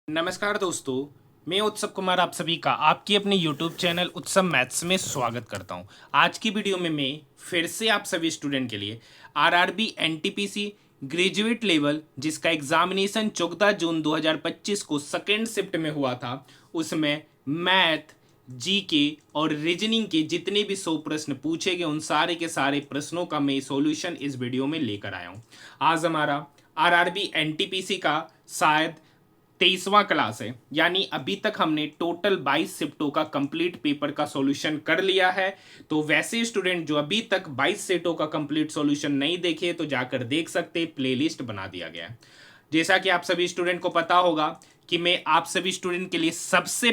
नमस्कार दोस्तों, मैं उत्सव कुमार आप सभी का आपकी अपने YouTube चैनल उत्सव मैथ्स में स्वागत करता हूं। आज की वीडियो में मैं फिर से आप सभी स्टूडेंट के लिए आरआरबी एनटीपीसी ग्रेजुएट लेवल जिसका एग्जामिनेशन 14 जून 2025 को सेकेंड शिफ्ट में हुआ था, उसमें मैथ, जीके और रीजनिंग के जितने भी 100 प्रश्न पूछे गए उन सारे के सारे प्रश्नों का मैं सॉल्यूशन इस वीडियो में लेकर आया हूं। आज हमारा आरआरबी एनटीपीसी का शायद 23वां क्लास है, यानी अभी तक हमने टोटल 22 शिफ्टों का कंप्लीट पेपर का सॉल्यूशन कर लिया है। तो वैसे स्टूडेंट जो अभी तक 22 सेटों का कंप्लीट सॉल्यूशन नहीं देखे तो जाकर देख सकते, प्लेलिस्ट बना दिया गया है। जैसा कि आप सभी स्टूडेंट को पता होगा कि मैं आप सभी स्टूडेंट के लिए सबसे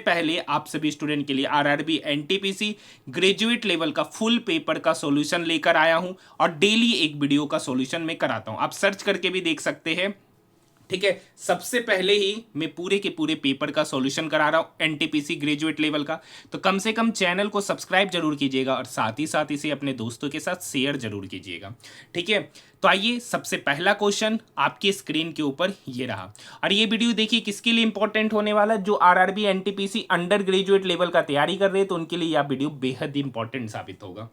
पहले आप सभी स्टूडेंट के लिए आरआरबी एनटीपीसी ग्रेजुएट लेवल का फुल पेपर का सॉल्यूशन लेकर आया हूं और डेली एक वीडियो का सॉल्यूशन मैं कराता हूं। आप सर्च करके भी देख सकते हैं, ठीक है। सबसे पहले ही मैं पूरे के पूरे पेपर का सॉल्यूशन करा रहा हूं एनटीपीसी ग्रेजुएट लेवल का। तो कम से कम चैनल को सब्सक्राइब जरूर कीजिएगा और साथ ही साथ इसे अपने दोस्तों के साथ शेयर जरूर कीजिएगा, ठीक है। तो आइए, सबसे पहला क्वेश्चन आपकी स्क्रीन के ऊपर ये रहा और ये वीडियो देखिए किसके लिए इंपॉर्टेंट होने वाला है। जो RRB NTPC under graduate level का तैयारी कर रहे हैं तो उनके लिए यह वीडियो बेहद इंपॉर्टेंट साबित होगा।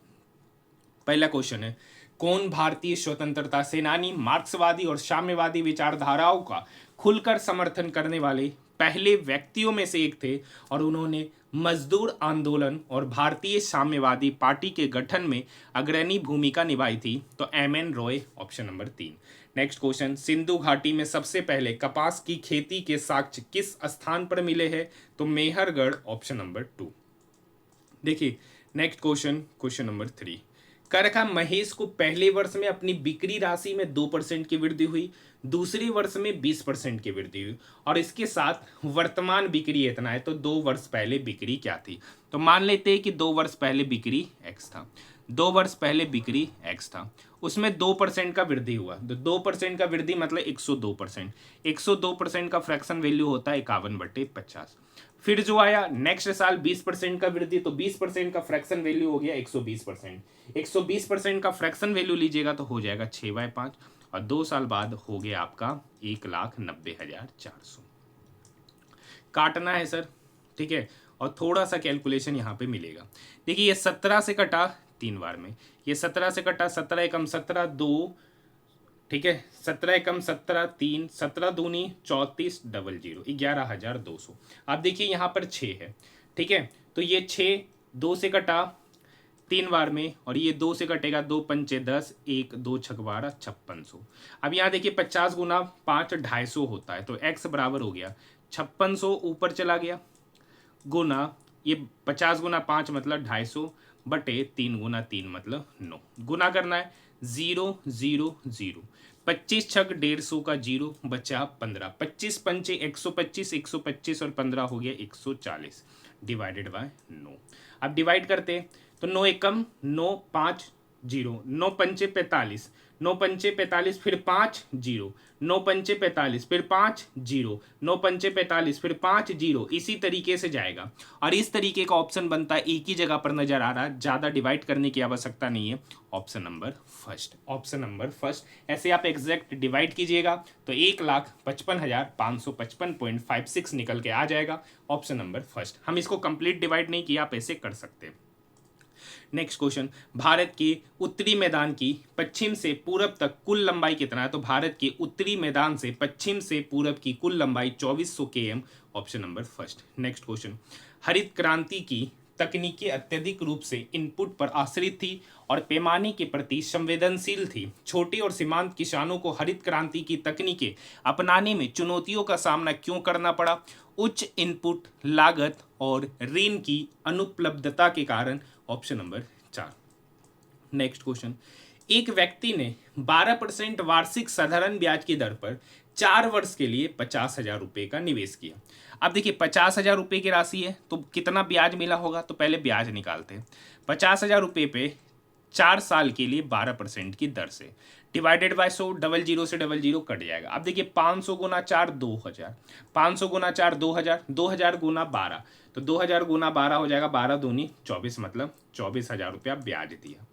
पहला क्वेश्चन है, कौन भारतीय स्वतंत्रता सेनानी मार्क्सवादी और साम्यवादी विचारधाराओं का खुलकर समर्थन करने वाले पहले व्यक्तियों में से एक थे और उन्होंने मजदूर आंदोलन और भारतीय साम्यवादी पार्टी के गठन में अग्रणी भूमिका निभाई थी? तो M.N.. Roy, option number 3। Next question, Sindhu घाटी में सबसे पहले कपास की खेती के साक्ष्य किस स्थान पर मिले हैं? तो मेहरगढ़, ऑप्शन नंबर 2। देखिए नेक्स्ट क्वेश्चन, क्वेश्चन नंबर 3। करखा महेश को पहले वर्ष में अपनी बिक्री राशि में 2% की वृद्धि हुई, दूसरे वर्ष में 20% की वृद्धि हुई और इसके साथ वर्तमान बिक्री इतना है। तो 2 वर्ष पहले बिक्री क्या थी? तो मान लेते हैं कि 2 वर्ष पहले बिक्री x था, 2 वर्ष पहले बिक्री x था, उसमें 2% का वृद्धि हुआ। तो 2% का वृद्धि मतलब 102%। 102% का फ्रैक्शन वैल्यू होता है 51/50। फिर जो आया नेक्स्ट साल 20% का वृद्धि, तो 20% का फ्रैक्शन वैल्यू हो गया 120%। 120% का फ्रैक्शन वैल्यू लीजिएगा तो हो जाएगा 6/5 और 2 साल बाद हो गया आपका 1,90,400। काटना है सर, ठीक है। और थोड़ा सा कैलकुलेशन यहाँ पे मिलेगा। देखिए ये 17 से कटा 3 बार में, ये 17 से कटा 17 एकम 17 2, ठीक है। 17 एकम 17 3, 17 दूनी 34 00, 11,200। अब देखिए यहाँ पर 6 है, ठीक है। तो ये 6 2 से कटा 3 बार में और ये 2 से कटेगा, 2 पंचे 10, 1 2 छक 12, 5600। अब यहाँ देखिए 50 गुना 5 250 होता है, तो x बराबर हो गया 5600, ऊपर चला गया गुना ये 50 गुना 5 मतलब 250 बटे 3 गुना 3 मतलब 9। गुना करना है 0 0 0, 25 छक 150 का 0 बचा 15, 25 पंचे 125, 125 और 15 हो गया 140 डिवाइडेड बाय 9। अब डिवाइड करते हैं तो 9 एकम 9 5 0, 9 पंचे 45, 9 पंचे 45 फिर 5 0, 9 पंचे 45 फिर 5 0, 9 पंचे 45 फिर 5 0, इसी तरीके से जाएगा और इस तरीके का ऑप्शन बनता है, एक ही जगह पर नजर आ रहा है, ज़्यादा डिवाइड करने की आवश्यकता नहीं है। Option number first, option number first. ऐसे आप एग्जैक्ट डिवाइड कीजिएगा तो 1,55,555.56 निकल के आ जाएगा। Option number first. हम इसको कंप्लीट डिवाइड नहीं किया, आप ऐसे कर सकते हैं। नेक्स्ट क्वेश्चन, भारत के उत्तरी मैदान की पश्चिम से पूरब तक कुल लंबाई कितना है? तो भारत के उत्तरी मैदान से पश्चिम से पूरब की कुल लंबाई 2400 km। Option number first. Next question, हरित क्रांति की तकनीकें अत्यधिक रूप से इनपुट पर आश्रित थी और पैमाने के प्रति संवेदनशील थी। छोटे और सीमांत किसानों को हरित क्रांति की तकनीकें अपनाने में चुनौतियों का सामना क्यों करना पड़ा? उच्च इनपुट लागत और ऋण की अनुपलब्धता के कारण। Option number 4। नेक्स्ट क्वेश्चन, एक व्यक्ति ने 12% वार्षिक साधारण ब्याज की दर पर 4 वर्ष के लिए 50,000 रुपये का निवेश किया। अब देखिए 50,000 रुपये की राशि है तो कितना ब्याज मिला होगा? तो पहले ब्याज निकालते हैं। 50,000 रुपये पे 4 साल के लिए 12% की दर से डिवाइडेड बाय 100, डबल जीरो से डबल जीरो कट जाएगा। अब देखिए 500 गुना 4 2000, 500 गुना 4 2000, 2000 गुना 12, तो 2000 गुना 12 हो जाएगा 12 दूनी 24, मतलब 24,000 रुपया ब्याज दिया।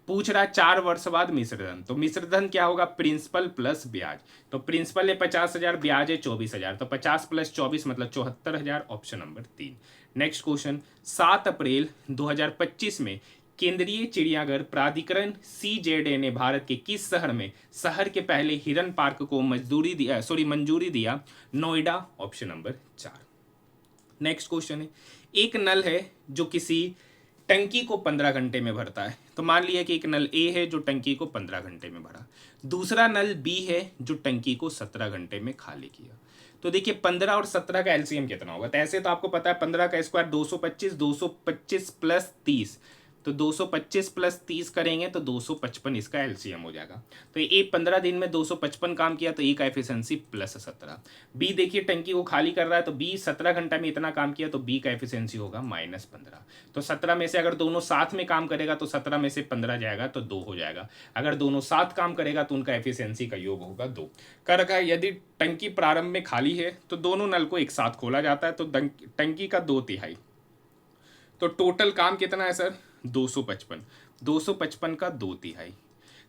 पूछ रहा है 4 वर्ष बाद मिश्रधन, तो मिश्रधन क्या होगा, प्रिंसिपल प्लस ब्याज। तो प्रिंसिपल है 50,000, ब्याज है 24,000, तो 50 प्लस 24 मतलब 74,000, ऑप्शन नंबर 3। नेक्स्ट क्वेश्चन, 7 अप्रैल 2025 में केंद्रीय चिड़ियाघर प्राधिकरण CZA ने भारत के किस शहर में शहर के पहले हिरन पार्क को मंजूरी दिया, Noida, option number 4। Next question है, एक नल है जो किसी टंकी को 15 घंटे में भरता है। तो मान लिया कि एक नल ए है जो टंकी को 15 घंटे में भरा, दूसरा नल बी है जो टंकी को 17 घंटे में खाली किया। तो देखिए 15 और 17 का एलसीएम कितना होगा, तो ऐसे तो आपको पता है 15 का स्क्वायर 225, 225 प्लस 30, तो 225 प्लस 30 करेंगे तो 255 इसका एलसीएम हो जाएगा। तो ए 15 दिन में 255 काम किया, तो ए का एफिशिएंसी प्लस 17। बी देखिए टंकी को खाली कर रहा है, तो बी 17 घंटा में इतना काम किया, तो बी का एफिशिएंसी होगा -15। तो 17 में से अगर दोनों साथ में काम करेगा तो 17 में से 15 जाएगा तो 2 हो जाएगा। अगर दोनों साथ काम करेगा तो उनका एफिशिएंसी का योग होगा 2। कर रखा है यदि टंकी प्रारंभ में खाली है तो दोनों नल को एक साथ खोला जाता है, तो टंकी का 2/3, तो टोटल काम कितना है सर, 255, 255 का 2/3।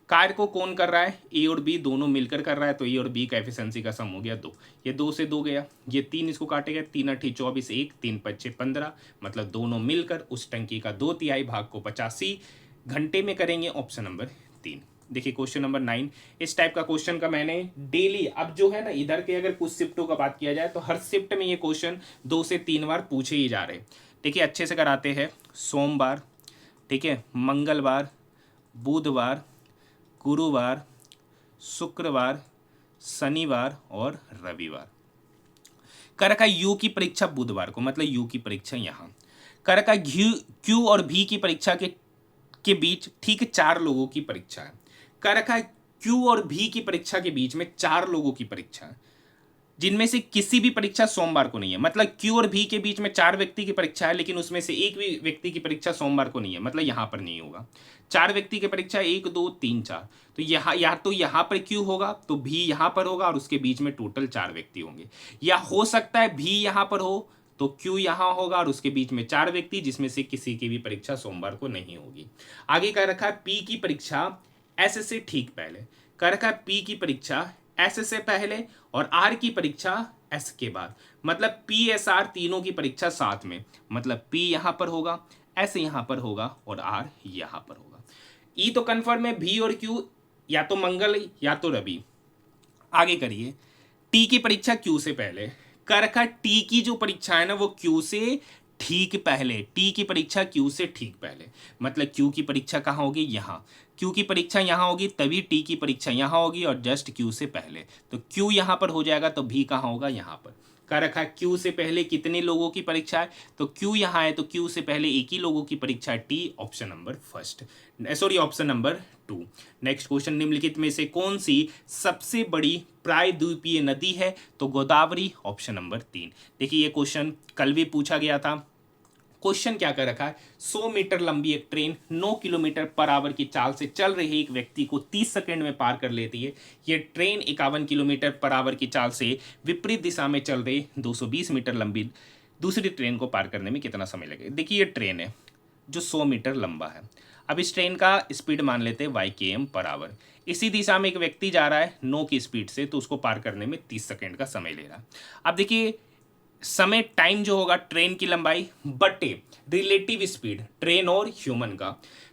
कार्य को कौन कर रहा है, ए और बी दोनों मिलकर कर रहा है, तो ए और बी का एफिशिएंसी का सम हो गया 2। ये 2 से 2 गया, ये 3 इसको काटेगा, 3 8 24, 1 3 5 15, मतलब दोनों मिलकर उस टंकी का 2/3 भाग को 85 घंटे में करेंगे, ऑप्शन नंबर 3। देखिए क्वेश्चन नंबर 9, इस टाइप का क्वेश्चन का मैंने डेली, अब जो है ना इधर के अगर कुछ शिफ्टों का बात किया जाए तो हर शिफ्ट में ये क्वेश्चन 2 से 3 बार पूछे ही जा रहे। देखिए अच्छे से कराते हैं, सोमवार, ठीक है, मंगलवार, बुधवार, गुरुवार, शुक्रवार, शनिवार और रविवार। कर रखा यू की परीक्षा बुधवार को, मतलब यू की परीक्षा यहाँ। कर रखा क्यू और भी की परीक्षा के बीच ठीक 4 लोगों की परीक्षा है। कर रखा है क्यू और भी की परीक्षा के बीच में 4 लोगों की परीक्षा है, जिनमें से किसी भी परीक्षा सोमवार को नहीं है। मतलब क्यू और भी के बीच में 4 व्यक्ति की परीक्षा है, लेकिन उसमें से एक भी व्यक्ति की परीक्षा सोमवार को नहीं है, मतलब यहाँ पर नहीं होगा। 4 व्यक्ति की परीक्षा 1 2 3 4, तो यहाँ या तो यहाँ पर क्यू होगा तो भी यहाँ पर होगा और उसके बीच में टोटल 4 व्यक्ति होंगे, या हो सकता है भी यहाँ पर हो तो क्यू यहाँ होगा और उसके बीच में 4 व्यक्ति, जिसमें से किसी की भी परीक्षा सोमवार को नहीं होगी। आगे कह रखा है पी की परीक्षा एस से ठीक पहले। कह रखा है पी की परीक्षा एस से पहले और आर की परीक्षा एस के बाद, मतलब पी एस आर तीनों की परीक्षा साथ में, मतलब पी यहाँ पर होगा, एस यहाँ पर होगा और आर यहाँ पर होगा। ई तो कन्फर्म है, भी और क्यू या तो मंगल या तो रवि। आगे करिए, टी की परीक्षा क्यू से पहले। कर रखा टी की जो परीक्षा है ना वो क्यू से ठीक पहले, टी की परीक्षा क्यू से ठीक पहले, मतलब क्यू की परीक्षा कहाँ होगी, यहाँ। क्यू की परीक्षा यहाँ होगी तभी टी की परीक्षा यहाँ होगी और जस्ट क्यू से पहले, तो क्यू यहाँ पर हो जाएगा तो भी कहाँ होगा, यहाँ पर। कर रखा है क्यू से पहले कितने लोगों की परीक्षा है, तो क्यू यहाँ है तो क्यू से पहले एक ही लोगों की परीक्षा है, T, option number first, option number 2। Next question, निम्नलिखित में से कौन सी सबसे बड़ी प्रायद्वीपीय नदी है, तो गोदावरी, ऑप्शन नंबर 3। देखिए ये क्वेश्चन कल भी पूछा गया था। क्वेश्चन क्या कर रखा है, 100 मीटर लंबी एक ट्रेन 9 किलोमीटर पर आवर की चाल से चल रहे एक व्यक्ति को 30 सेकंड में पार कर लेती है। यह ट्रेन 51 किलोमीटर पर आवर की चाल से विपरीत दिशा में चल रही 220 मीटर लंबी दूसरी ट्रेन को पार करने में कितना समय लगेगा। देखिए ये ट्रेन है जो 100 मीटर लंबा है। अब इस ट्रेन का स्पीड मान लेते हैं YKM पर आवर। इसी दिशा में एक व्यक्ति जा रहा है 9 की स्पीड से, तो उसको पार करने में 30 सेकंड का समय ले रहा है। अब देखिए समय टाइम जो होगा ट्रेन की लंबाई बटे रिलेटिव स्पीड ट्रेन और ह्यूमन का,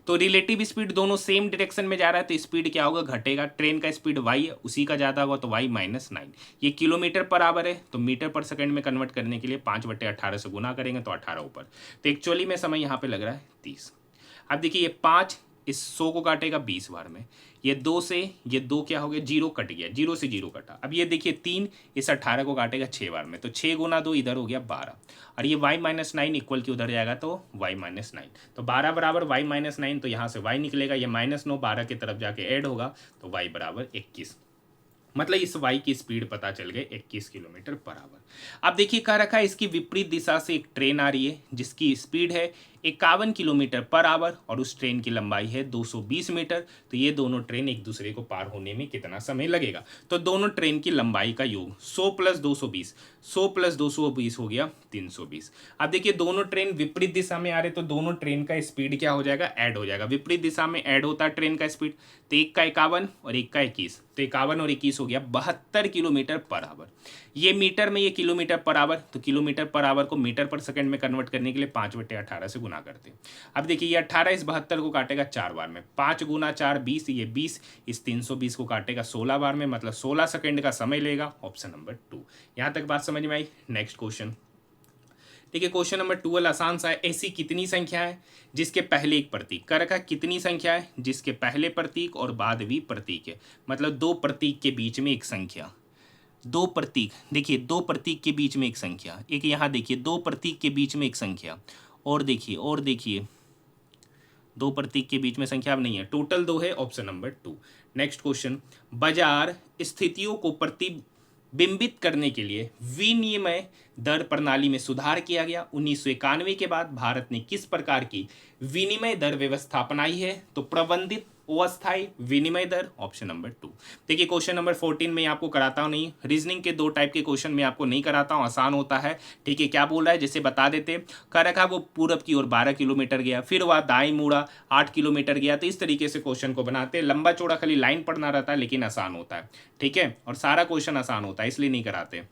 तो रिलेटिव स्पीड दोनों सेम डायरेक्शन में जा रहा है तो स्पीड क्या होगा, घटेगा। ट्रेन का स्पीड y है, उसी का ज़्यादा होगा तो y-9। ये किलोमीटर पर आवर है तो मीटर पर सेकंड में कन्वर्ट करने के लिए 5/18 से गुना करेंगे तो 18 ऊपर, तो एक्चुअली में समय यहाँ पे लग रहा है 30। अब देखिए ये 5 इस 100 को काटेगा 20 बार में, ये 2 से ये 2 क्या हो गया, 0 कट गया, 0 से 0 कटा। अब ये देखिए 3 इस 18 को काटेगा 6 बार में, तो 6 गुना 2 इधर हो गया 12, और ये y-9 इक्वल की उधर जाएगा तो y-9, तो 12 बराबर y-9, तो यहाँ से y निकलेगा, ये -9 12 की तरफ जाके ऐड होगा तो y बराबर 21, मतलब इस y की स्पीड पता चल गई 21 किलोमीटर पर आवर। अब देखिए कह रखा है इसकी विपरीत दिशा से एक ट्रेन आ रही है जिसकी स्पीड है 51 किलोमीटर पर आवर और उस ट्रेन की लंबाई है 220 मीटर। तो ये दोनों ट्रेन एक दूसरे को पार होने में कितना समय लगेगा? तो दोनों ट्रेन की लंबाई का योग 100 प्लस 220, 100 प्लस 220 हो गया 320। अब देखिए दोनों ट्रेन विपरीत दिशा में आ रहे तो दोनों ट्रेन का स्पीड क्या हो जाएगा? ऐड हो जाएगा। विपरीत दिशा में ऐड होता है ट्रेन का स्पीड, तो एक का 51 और एक का 21, तो 51 और 21 हो गया 72 किलोमीटर पर आवर। ये मीटर में, ये किलोमीटर पर आवर, तो किलोमीटर पर आवर को मीटर पर सेकंड में कन्वर्ट करने के लिए 5/18 से गुना करते हैं। अब देखिए ये 18 इस 72 को काटेगा 4 बार में, 5 गुना 4 20, ये 20 इस 320 को काटेगा 16 बार में, मतलब 16 सेकंड का समय लेगा। Option number 2। यहाँ तक बात समझ में आई? नेक्स्ट क्वेश्चन देखिए, क्वेश्चन नंबर 12 आसान सा है। ऐसी कितनी संख्या है जिसके पहले एक प्रतीक? कर रखा कितनी संख्या है जिसके पहले प्रतीक और बाद भी प्रतीक है, मतलब दो प्रतीक के बीच में एक संख्या। दो प्रतीक, देखिए दो प्रतीक के बीच में एक संख्या, एक यहाँ देखिए दो प्रतीक के बीच में एक संख्या, और देखिए दो प्रतीक के बीच में संख्या अब नहीं है, टोटल 2 है। Option number 2। नेक्स्ट क्वेश्चन, बाजार स्थितियों को प्रतिबिंबित करने के लिए विनिमय दर प्रणाली में सुधार किया गया। 1991 के बाद भारत ने किस प्रकार की विनिमय दर व्यवस्था अपनाई है? तो प्रबंधित अस्थायी विनिमय दर। Option number 2। देखिए क्वेश्चन नंबर 14 में आपको कराता हूं नहीं, रीजनिंग के 2 टाइप के क्वेश्चन में आपको नहीं कराता हूं, आसान होता है। ठीक है, क्या बोल रहा है जैसे बता देते। कर रखा वो पूरब की ओर 12 किलोमीटर गया, फिर वह दाई मुड़ा 8 किलोमीटर गया। तो इस तरीके से क्वेश्चन को बनाते हैं। लंबा चौड़ा खाली लाइन पढ़ना रहता है लेकिन आसान होता है। ठीक है, और सारा क्वेश्चन आसान होता है इसलिए नहीं कराते।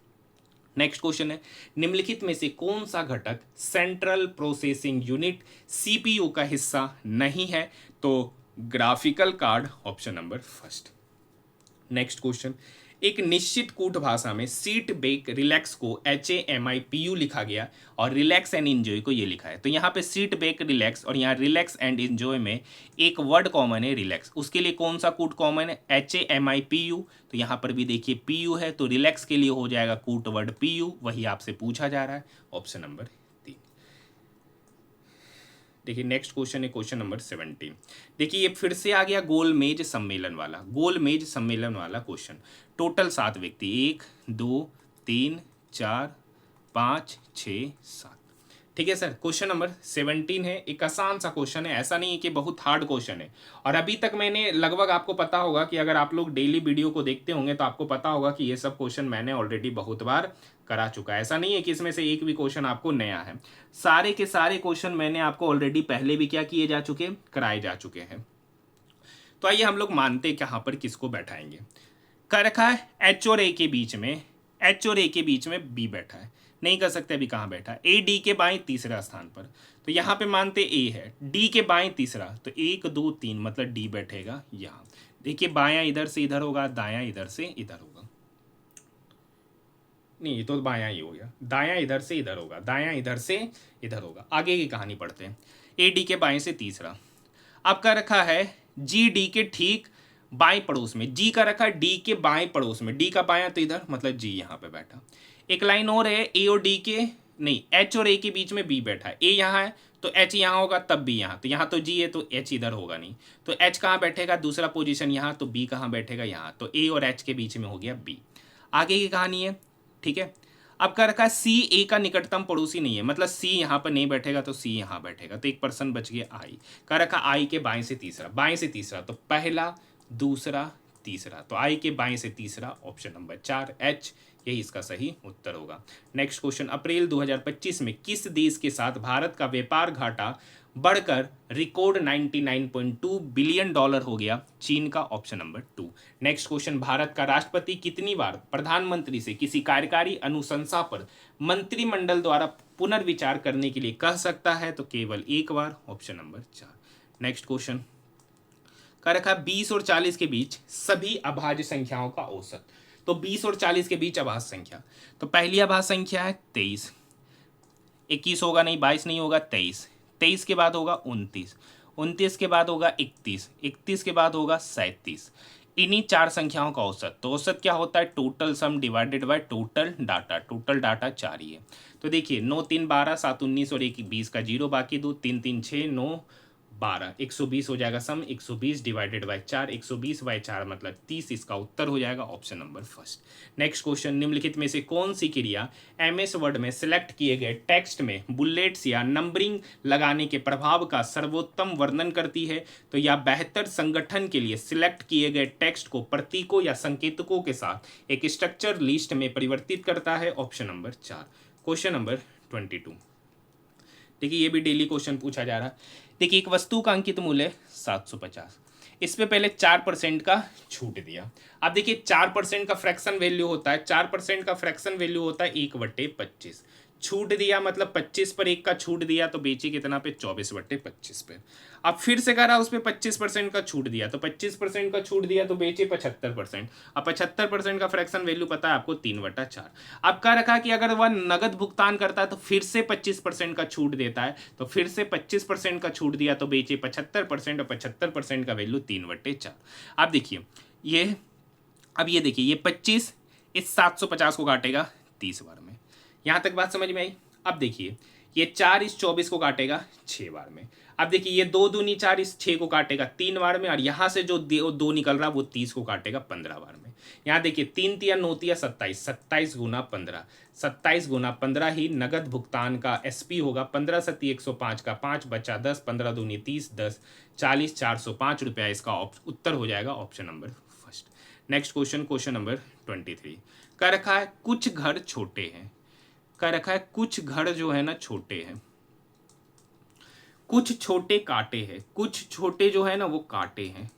नेक्स्ट क्वेश्चन है, निम्नलिखित में से कौन सा घटक सेंट्रल प्रोसेसिंग यूनिट सीपीयू का हिस्सा नहीं है? तो graphical card. Option number 1। Next question, एक निश्चित कूट भाषा में सीट बेक रिलैक्स को HAMIPU लिखा गया और रिलैक्स एंड एंजॉय को ये लिखा है। तो यहाँ पे सीट बेक रिलैक्स और यहाँ रिलैक्स एंड एंजॉय में एक वर्ड कॉमन है, रिलैक्स। उसके लिए कौन सा कूट कॉमन है? HAMIPU। तो यहाँ पर भी देखिए PU है, तो रिलैक्स के लिए हो जाएगा कूट वर्ड PU, वही आपसे पूछा जा रहा है। Option number 3। देखिए नेक्स्ट क्वेश्चन है क्वेश्चन नंबर 17। देखिए ये फिर से आ गया गोलमेज सम्मेलन वाला क्वेश्चन। टोटल 7 व्यक्ति, 1 2 3 4 5 6 7। ठीक है सर, क्वेश्चन नंबर 17 है। एक आसान सा क्वेश्चन है, ऐसा नहीं है कि बहुत हार्ड क्वेश्चन है। और अभी तक मैंने लगभग, आपको पता होगा कि अगर आप लोग डेली वीडियो को देखते होंगे तो आपको पता होगा कि ये सब क्वेश्चन मैंने ऑलरेडी बहुत बार करा चुका है। ऐसा नहीं है कि इसमें से एक भी क्वेश्चन आपको नया है, सारे के सारे क्वेश्चन मैंने आपको ऑलरेडी पहले भी क्या किए जा चुके, कराए जा चुके हैं। तो आइए हम लोग मानते हैं कहाँ पर किसको बैठाएंगे। कर रखा है H और A के बीच में B बैठा है, नहीं कर सकते अभी कहाँ बैठा है। A D के बाएं तीसरा स्थान पर, तो यहाँ पे मानते A है, D के बाएं तीसरा, तो 1 2 3 मतलब D बैठेगा यहाँ। देखिए बायां इधर से इधर होगा, दायां इधर से इधर होगा, नहीं ये तो बायां ही हो गया, दायां इधर से इधर होगा, दायां इधर से इधर होगा। आगे की कहानी पढ़ते हैं। A D के बाएं से तीसरा, अब का रखा है G D के ठीक बाएं पड़ोस में, G का रखा D के बाएं पड़ोस में, D का बायां तो इधर, मतलब G यहाँ पे बैठा। एक लाइन और है A और D के, नहीं H और A के बीच में B बैठा है। A यहाँ है तो H यहाँ होगा, तब B यहाँ, तो यहाँ तो G है तो H इधर होगा नहीं, तो H कहाँ बैठेगा? दूसरा पोजीशन यहाँ, तो B कहाँ बैठेगा? यहाँ, तो A और H के बीच में हो गया B। आगे की कहानी है। ठीक है, अब का रखा है C A का निकटतम पड़ोसी नहीं है, मतलब C यहाँ पर नहीं बैठेगा तो C यहाँ बैठेगा, तो एक पर्सन बच गया I। का रखा I के बाएं से तीसरा, तो पहला दूसरा तीसरा, तो I के बाएं से तीसरा। ऑप्शन नंबर 4 H, यही इसका सही उत्तर होगा। नेक्स्ट क्वेश्चन, अप्रैल 2025 में किस देश के साथ भारत का व्यापार घाटा बढ़कर रिकॉर्ड 99.2 बिलियन डॉलर हो गया? चीन का। Option number 2। Next question, Bharat का राष्ट्रपति कितनी बार प्रधानमंत्री से किसी कार्यकारी अनुशंसा पर मंत्रिमंडल द्वारा पुनर्विचार करने के लिए कह सकता है? तो केवल एक बार। Option number 4। नेक्स्ट क्वेश्चन का रखा 20 और 40 के बीच सभी अभाज्य संख्याओं का औसत। तो 20 और 40 के बीच अभाज्य संख्या, तो पहली अभाज्य संख्या है 23, 21 होगा नहीं, 22 नहीं होगा, 23, 23 के बाद होगा 29, 29 के बाद होगा 31, 31 के बाद होगा 37। इन्हीं 4 संख्याओं का औसत, तो औसत क्या होता है? Total sum divided by total data. Total data 4 ही है। तो देखिए 9 3 12 7 19 और 1 20 का 0 बाकी 2, 3 3 6 9 12, 120 हो जाएगा सम, 120 डिवाइडेड बाय 4, 120 बाय 4 मतलब 30, इसका उत्तर हो जाएगा option number first. Next question, निम्नलिखित में से कौन सी क्रिया एमएस वर्ड में सिलेक्ट किए गए टेक्स्ट में बुलेट्स या नंबरिंग लगाने के प्रभाव का सर्वोत्तम वर्णन करती है? तो यह बेहतर संगठन के लिए सिलेक्ट किए गए टेक्स्ट को प्रतीकों या संकेतकों के साथ एक स्ट्रक्चर लिस्ट में परिवर्तित करता है, ऑप्शन नंबर 4। क्वेश्चन नंबर 22, देखिए ये भी डेली क्वेश्चन पूछा जा रहा है। देखिए एक वस्तु का अंकित मूल्य 750, इस पे पहले 4% का छूट दिया। अब देखिए 4% का फ्रैक्शन वैल्यू होता है, 4% का फ्रैक्शन वैल्यू होता है 1/25। छूट दिया मतलब 25 पर 1 का छूट दिया तो बेची कितना पे, 24/25 पे। अब फिर से करा उस पर 25% का छूट दिया तो 25% का छूट दिया तो बेचे 75%। अब 75% का फ्रैक्शन वैल्यू पता है आपको 3/4। अब क्या रखा कि अगर वह नगद भुगतान करता है तो फिर से 25% का छूट देता है, तो फिर से 25% का छूट दिया तो बेचे 75% और 75% का वैल्यू 3/4। अब देखिए ये, अब ये देखिए ये 25 इस 750 को काटेगा 30 बार में। यहाँ तक बात समझ में आई? अब देखिए ये 4 इस 24 को काटेगा 6 बार में। अब देखिए ये 2 दूनी 4 इस 6 को काटेगा 3 बार में, और यहाँ से जो 2 निकल रहा वो 30 को काटेगा 15 बार में। यहाँ देखिए 3 तिया 9 तिया 27, 27 गुना 15, 27 गुना 15 ही नगद भुगतान का एसपी होगा। 15 सत्ती 105 का 5 बचा 10, 15 दूनी 30, 10 40, 405 रुपया इसका उत्तर हो जाएगा option number first. Next question, question number 23, कह रखा है कुछ घर छोटे हैं, कह रखा है कुछ घर जो है ना छोटे हैं, कुछ छोटे कांटे हैं, कुछ छोटे जो है ना वो कांटे हैं,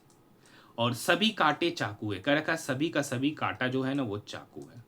और सभी कांटे चाकू है। कह रखा है सभी का सभी कांटा जो है ना वो चाकू है।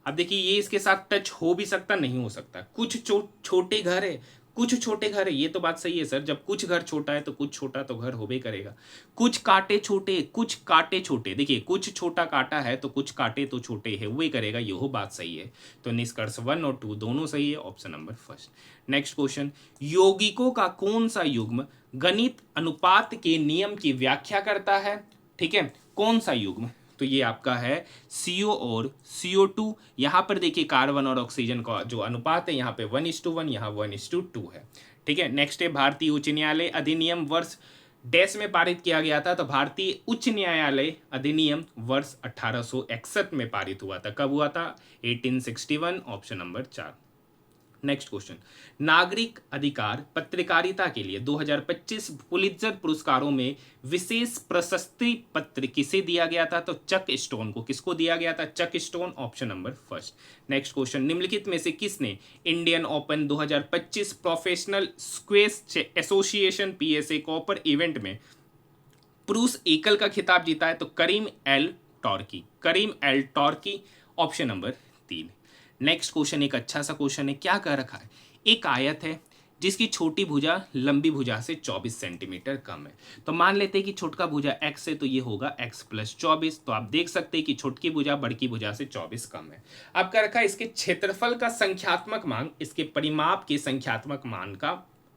अब देखिए ये इसके साथ टच हो भी सकता, नहीं हो सकता। कुछ छोटे घर है, कुछ छोटे घर है, ये तो बात सही है सर, जब कुछ घर छोटा है तो कुछ छोटा तो घर हो भी करेगा। कुछ कांटे छोटे, कुछ कांटे छोटे, देखिए कुछ छोटा कांटा है तो कुछ कांटे तो छोटे है, वही करेगा, यह बात सही है। तो निष्कर्ष 1 और 2 दोनों सही है, option number first. Next question, यौगिकों का कौन सा युग्म गणित अनुपात के नियम की व्याख्या करता है? ठीक है, कौन सा युग्म? तो ये आपका है CO और CO2। यहाँ पर देखिए कार्बन और ऑक्सीजन का जो अनुपात है यहाँ पे 1:1, यहाँ 1:2 है। ठीक है, नेक्स्ट है भारतीय उच्च न्यायालय अधिनियम वर्ष डैश में पारित किया गया था? तो भारतीय उच्च न्यायालय अधिनियम वर्ष 1861 में पारित हुआ था। कब हुआ था? 1861, ऑप्शन नंबर 4। नेक्स्ट क्वेश्चन, नागरिक अधिकार पत्रकारिता के लिए 2025 पुलित्जर पुरस्कारों में विशेष प्रशस्ति पत्र किसे दिया गया था? तो चक स्टोन को। किसको दिया गया था? Chuck Stone, option number first. Next question, निम्नलिखित में से किसने Indian Open 2025 professional squash association PSA copper event में पुरुष एकल का खिताब जीता है? तो Karim El Torky, Karim El Torky, option number 3। Next question एक अच्छा सा क्वेश्चन है, क्या कह रखा है? एक आयत है जिसकी छोटी भुजा लंबी भुजा से 24 सेंटीमीटर कम है। तो मान लेते हैं कि छोटका भुजा x है तो ये होगा x + 24। तो आप देख सकते हैं कि छोटकी भुजा बड़की भुजा से 24 कम है। अब कह रखा है इसके क्षेत्रफल का संख्यात्मक मान इसके परिमाप के संख्यात्मक मान का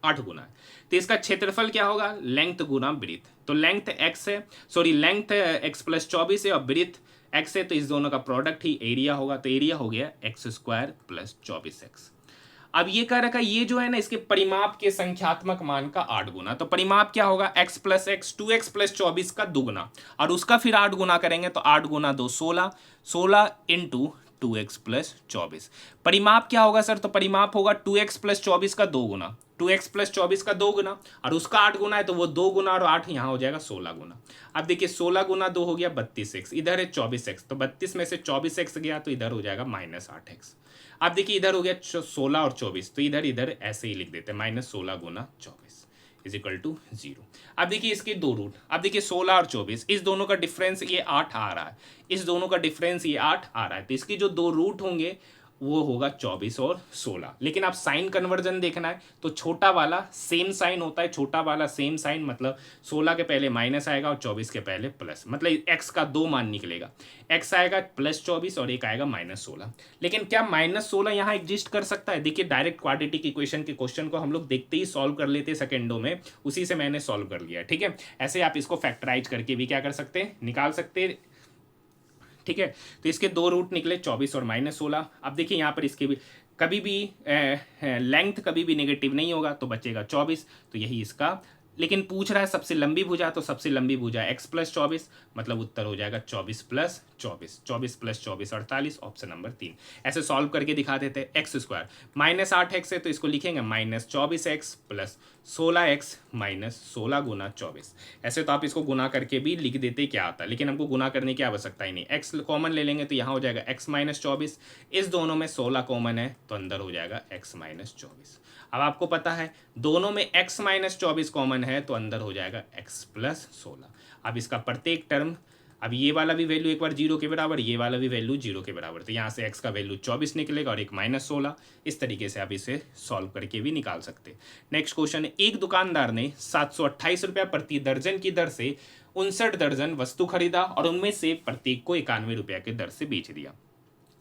8 गुना है। तो इसका क्षेत्रफल क्या होगा? लेंथ गुना ब्रीथ। तो लेंथ x है, सॉरी लेंथ x + 24 है और ब्रीथ x है, तो इस दोनों का प्रोडक्ट ही एरिया होगा। तो एरिया हो गया x² + 24x। अब ये कह रखा है ये जो है ना इसके परिमाप के संख्यात्मक मान का 8 गुना। तो परिमाप क्या होगा? x + x 2x + 24 का दुगुना, और उसका फिर 8 गुना करेंगे तो 8 गुना 2 16, 16 × 2x + 24। परिमाप क्या होगा सर? तो परिमाप होगा 2x + 24 का 2 गुना, 2x + 24 का 2 गुना, और उसका 8 गुना है तो वो 2 गुना और 8 यहाँ हो जाएगा 16 गुना। अब देखिए 16 गुना 2 हो गया 32x, इधर है 24x, तो 32 में से 24x गया तो इधर हो जाएगा -8x। अब देखिए इधर हो गया 16 और 24, तो इधर ऐसे ही लिख देते हैं -16 गुना 24 = 0। अब देखिए इसके दो रूट, अब देखिए 16 और 24, इस दोनों का डिफरेंस ये 8 आ रहा है, इस दोनों का डिफरेंस ये 8 आ रहा है, तो इसके जो दो रूट होंगे वो होगा 24 और 16। लेकिन आप साइन कन्वर्जन देखना है तो छोटा वाला सेम साइन होता है, छोटा वाला सेम साइन मतलब 16 के पहले माइनस आएगा और 24 के पहले प्लस, मतलब x का 2 मान निकलेगा, x आएगा +24 और एक आएगा -16। लेकिन क्या -16 यहाँ एग्जिस्ट कर सकता है? देखिए डायरेक्ट क्वाड्रेटिक इक्वेशन के क्वेश्चन को हम लोग देखते ही सॉल्व कर लेते सेकंडों में, उसी से मैंने सॉल्व कर लिया। ठीक है, ऐसे आप इसको फैक्टराइज करके भी क्या कर सकते हैं, निकाल सकते हैं। ठीक है, तो इसके दो रूट निकले 24 और -16। अब देखिए यहाँ पर इसके भी कभी भी लेंथ कभी भी नेगेटिव नहीं होगा तो बचेगा 24, तो यही इसका लेकिन पूछ रहा है सबसे लंबी भुजा, तो सबसे लंबी भुजा x प्लस 24, मतलब उत्तर हो जाएगा 24 प्लस 24, 24 प्लस 24 48, ऑप्शन नंबर 3। ऐसे सॉल्व करके दिखा देते हैं। एक्स स्क्वायर माइनस 8x है तो इसको लिखेंगे minus 24x plus 16x minus 16 गुना 24। ऐसे तो आप इसको गुना करके भी लिख देते क्या आता है, लेकिन हमको गुना करने की आवश्यकता ही नहीं। x कॉमन ले लेंगे तो यहाँ हो जाएगा x माइनस 24, इस दोनों में 16 कॉमन है तो अंदर हो जाएगा x माइनस 24। अब आपको पता है दोनों में x माइनस 24 कॉमन है तो अंदर हो जाएगा x प्लस 16। अब इसका प्रत्येक टर्म, अब ये वाला भी वैल्यू एक बार 0 के बराबर, ये वाला भी वैल्यू 0 के बराबर, तो यहाँ से x का वैल्यू 24 निकलेगा और एक माइनस 16। इस तरीके से आप इसे सॉल्व करके भी निकाल सकते। नेक्स्ट क्वेश्चन है, एक दुकानदार ने 728 रुपया प्रति दर्जन की दर से 59 दर्जन वस्तु खरीदा और उनमें से प्रत्येक को 91 रुपया की दर से बेच दिया।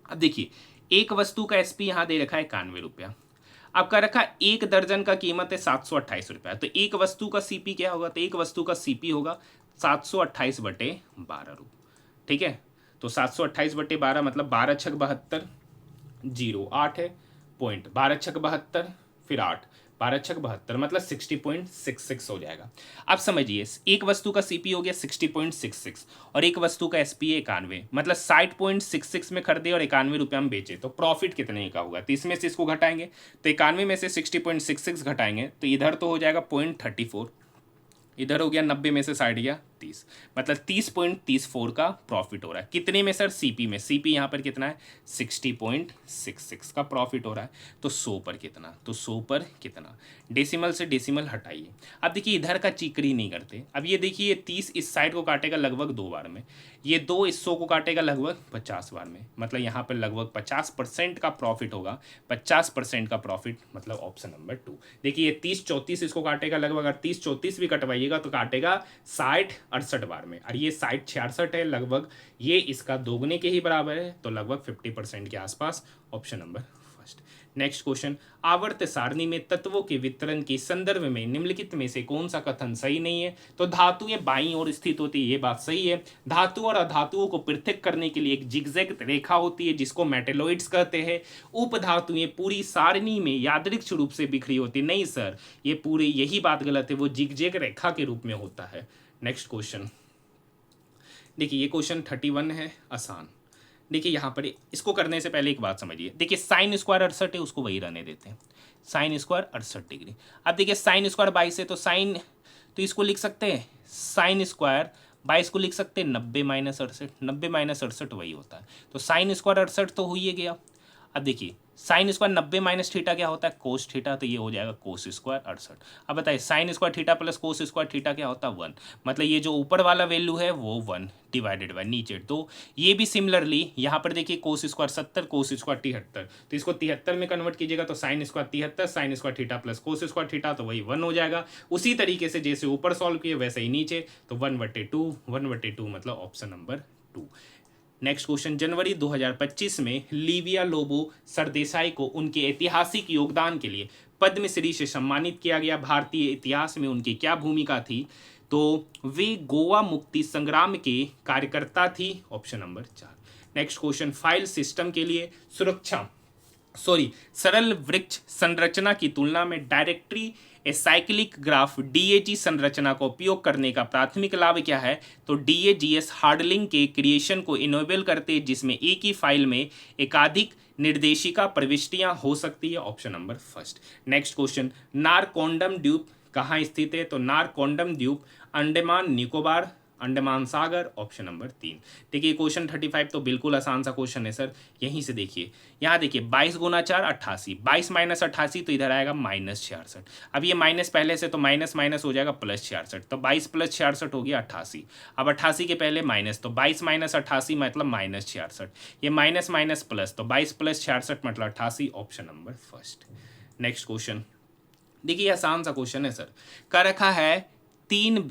अब देखिए एक वस्तु का एसपी यहाँ दे रखा है 91 रुपया, अब का रखा एक दर्जन का कीमत है 728 रुपया, तो एक वस्तु का सीपी क्या होगा, तो एक वस्तु का सीपी होगा 728 बटे 12 रुपये। ठीक है, तो 728 बटे 12 मतलब 12 छक 72, 0 8 है पॉइंट, 12 छक 72 फिर 8, 12 छक 72 मतलब 60.66 हो जाएगा। अब समझिए एक वस्तु का सीपी हो गया 60.66 और एक वस्तु का एसपी है 91, मतलब 60.66 में खरीदे और 91 रुपये में बेचे, तो प्रॉफिट कितने का होगा, तो इसमें से इसको घटाएंगे, तो 91 में से 60.66 घटाएंगे तो इधर तो हो जाएगा 0.34, इधर हो गया 90 में से 60 गया 30, मतलब 30.34 का प्रॉफिट हो रहा है। कितने में सर, सीपी में। सीपी यहाँ पर कितना है 60.66 का प्रॉफिट हो रहा है। तो 100 पर कितना, तो 100 पर कितना, डेसिमल से डेसिमल हटाइए। अब देखिए इधर का चिकरी नहीं करते। अब ये देखिए 30 इस साइड को काटेगा लगभग 2 बार में, ये 2 इस 100 को काटेगा लगभग 50 बार में, मतलब यहाँ पर लगभग 50% का प्रॉफिट होगा। 50% का प्रॉफिट मतलब ऑप्शन नंबर 2। देखिए ये 30 34 इसको काटेगा लगभग, अगर 30 34 भी कटवाइएगा तो काटेगा 60 68 बार में, और ये 60 66 है लगभग, ये इसका दोगुने के ही बराबर है, तो लगभग 50% के आसपास, option number first. Next question, आवर्त सारणी में तत्वों के वितरण के संदर्भ में निम्नलिखित में से कौन सा कथन सही नहीं है, तो धातुएं बाईं ओर स्थित होती है, ये बात सही है। धातु और अधातुओं को पृथक करने के लिए एक जिगजैग रेखा होती है जिसको मेटेलॉइड्स कहते हैं। उपधातुएं पूरी सारणी में यादृच्छिक रूप से बिखरी होती, नहीं सर ये पूरी, यही बात गलत है, वो जिगजैग रेखा के रूप में होता है। नेक्स्ट क्वेश्चन देखिए, ये क्वेश्चन 31 है, आसान। देखिए यहाँ पर इसको करने से पहले एक बात समझिए। देखिए साइन स्क्वायर 68 है, उसको वही रहने देते हैं, साइन स्क्वायर 68 डिग्री। अब देखिए साइन स्क्वायर 22 है, तो साइन, तो इसको लिख सकते हैं साइन स्क्वायर 22 को लिख सकते हैं 90 माइनस 68, 90 माइनस 68 वही होता है, तो साइन स्क्वायर 68 तो हो ही गया। अब देखिए साइन स्क्वायर 90 माइनस थीटा क्या होता है, कोस थीटा, तो ये हो जाएगा कोस स्क्वायर 68। अब बताइए sine square theta plus cos square theta क्या होता है 1, मतलब ये जो ऊपर वाला वैल्यू है वो 1 डिवाइडेड बाय नीचे। तो ये भी सिमिलरली यहाँ पर देखिए कोस स्क्वायर 70 कोस स्क्वायर 73, तो इसको 73 में कन्वर्ट कीजिएगा तो sine square 73 sine square theta plus cos square theta, तो वही 1 हो जाएगा। उसी तरीके से जैसे ऊपर सॉल्व किए वैसे ही नीचे, तो 1/2 मतलब ऑप्शन नंबर 2। नेक्स्ट क्वेश्चन, जनवरी 2025 में लिविया लोबो सरदेसाई को उनके ऐतिहासिक योगदान के लिए पद्मश्री से सम्मानित किया गया। भारतीय इतिहास में उनकी क्या भूमिका थी, तो वे गोवा मुक्ति संग्राम के कार्यकर्ता थी, option number 4। Next question, file system के लिए सरल वृक्ष संरचना की तुलना में डायरेक्टरी एसाइक्लिक ग्राफ डीएजी संरचना का उपयोग करने का प्राथमिक लाभ क्या है, तो डीएजीएस हार्डलिंग के क्रिएशन को इनेबल करते हैं जिसमें एक ही फाइल में एकाधिक निर्देशिका प्रविष्टियां हो सकती है, option number first. Next question, Narcondam द्वीप कहाँ स्थित है, तो नारकोंडम द्वीप अंडमान निकोबार अंडमान सागर, ऑप्शन नंबर 3। देखिए क्वेश्चन 35 तो बिल्कुल आसान सा क्वेश्चन है सर, यहीं से देखिए, यहाँ देखिए 22 गुना 4 88, 22 माइनस 88 तो इधर आएगा माइनस 66। अब ये माइनस पहले से तो माइनस माइनस हो जाएगा प्लस 66, तो 22 प्लस 66 हो गया 88। अब 88 के पहले माइनस, तो 22 माइनस 88 मतलब माइनस 66, ये माइनस माइनस प्लस, तो 22 प्लस 66 मतलब 88, option number first. Next question देखिए आसान सा क्वेश्चन है सर, का रखा है 3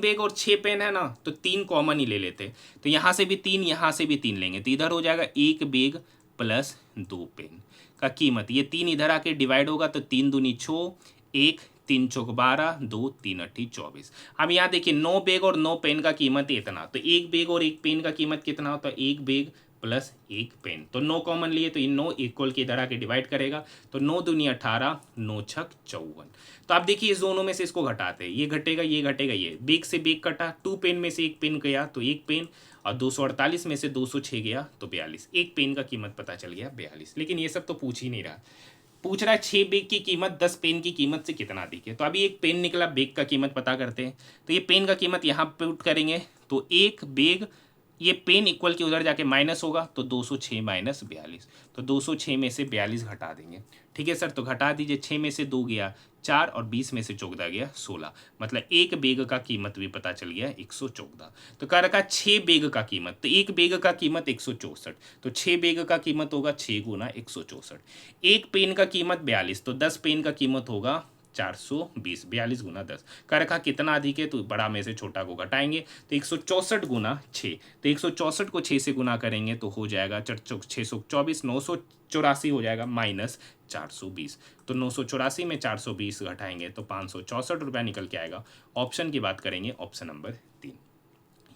बैग और 6 पेन है ना, तो 3 कॉमन ही ले लेते, तो यहाँ से भी 3 यहाँ से भी 3 लेंगे, तो इधर हो जाएगा 1 बैग प्लस 2 पेन का कीमत, ये 3 इधर आके डिवाइड होगा तो 3 दूनी 6, 1 3 चौक 12, 2 3 अट्ठी 24। अब यहाँ देखिए 9 बैग और 9 पेन का कीमत इतना, तो 1 बैग और 1 पेन का कीमत कितना होता है, 1 बैग प्लस एक पेन। तो 9 कॉमन लिए तो इन 9 इक्वल के इधर आके डिवाइड करेगा, तो 9 दूनी 18, 9 छक 54। तो आप देखिए इस दोनों में से इसको घटाते हैं, ये घटेगा ये घटेगा, ये बेग से बेग कटा, 2 पेन में से एक पेन गया तो एक पेन, और 248 में से 206 गया तो 42। एक पेन का कीमत पता चल गया 42। लेकिन ये सब तो पूछ ही नहीं रहा, पूछ रहा है 6 बेग की कीमत 10 पेन की कीमत से कितना अधिक है। तो अभी एक पेन निकला, बेग का कीमत पता करते हैं। तो ये पेन का कीमत यहाँ पुट करेंगे तो एक बेग, ये पेन इक्वल के उधर जाके माइनस होगा तो 206 माइनस 42, तो 206 में से 42 घटा देंगे। ठीक है सर, तो घटा दीजिए, 6 में से 2 गया 4 और 20 में से 14 गया 16, मतलब एक बेग का कीमत भी पता चल गया 114। तो कह रखा 6 बेग का कीमत, तो एक बेग का कीमत 164, तो 6 बेग का कीमत होगा 6 गुना 164। एक पेन का कीमत 42, तो 10 पेन का कीमत होगा 420, 42 गुना 10। कर रखा कितना अधिक है, तो बड़ा में से छोटा को घटाएंगे, तो 164 गुना 6, तो 164 को 6 से गुना करेंगे तो हो जाएगा 624, 984 हो जाएगा माइनस 420। तो 984 में 420 घटाएंगे तो 564 रुपया निकल के आएगा। ऑप्शन की बात करेंगे, ऑप्शन नंबर 3।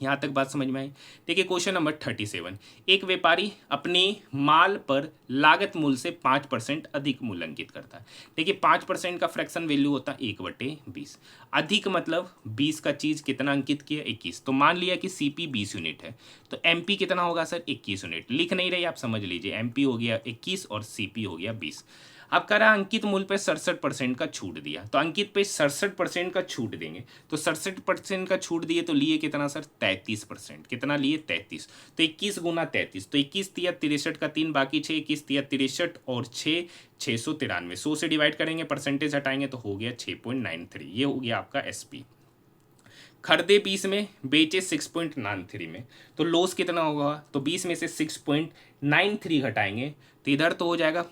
यहाँ तक बात समझ में आई। देखिए क्वेश्चन नंबर 37, एक व्यापारी अपने माल पर लागत मूल्य से 5% अधिक मूल्य अंकित करता है। देखिए 5% का फ्रैक्शन वैल्यू होता है 1/20। अधिक मतलब 20 का चीज़ कितना अंकित किया 21, तो मान लिया कि सीपी 20 यूनिट है, तो एमपी कितना होगा सर 21 यूनिट। लिख नहीं रही आप समझ लीजिए, एमपी हो गया 21 और सीपी हो गया 20। अब कह रहा अंकित मूल्य पे 67% का छूट दिया, तो अंकित पे 67% का छूट देंगे, तो 67% का छूट दिए तो लिए कितना सर 33%, कितना लिए 33, तो 21 गुना 33, तो 21 तिया 63 का 3 बाकी 6, 21 तिया 63 और 6 693, 100 से डिवाइड करेंगे परसेंटेज हटाएंगे तो हो गया 6.93, ये हो गया आपका एसपी। खरीदे 20 में बेचे 6.93 में, तो लॉस कितना होगा, तो 20 में से 6.93 घटाएंगे तो इधर तो हो जाएगा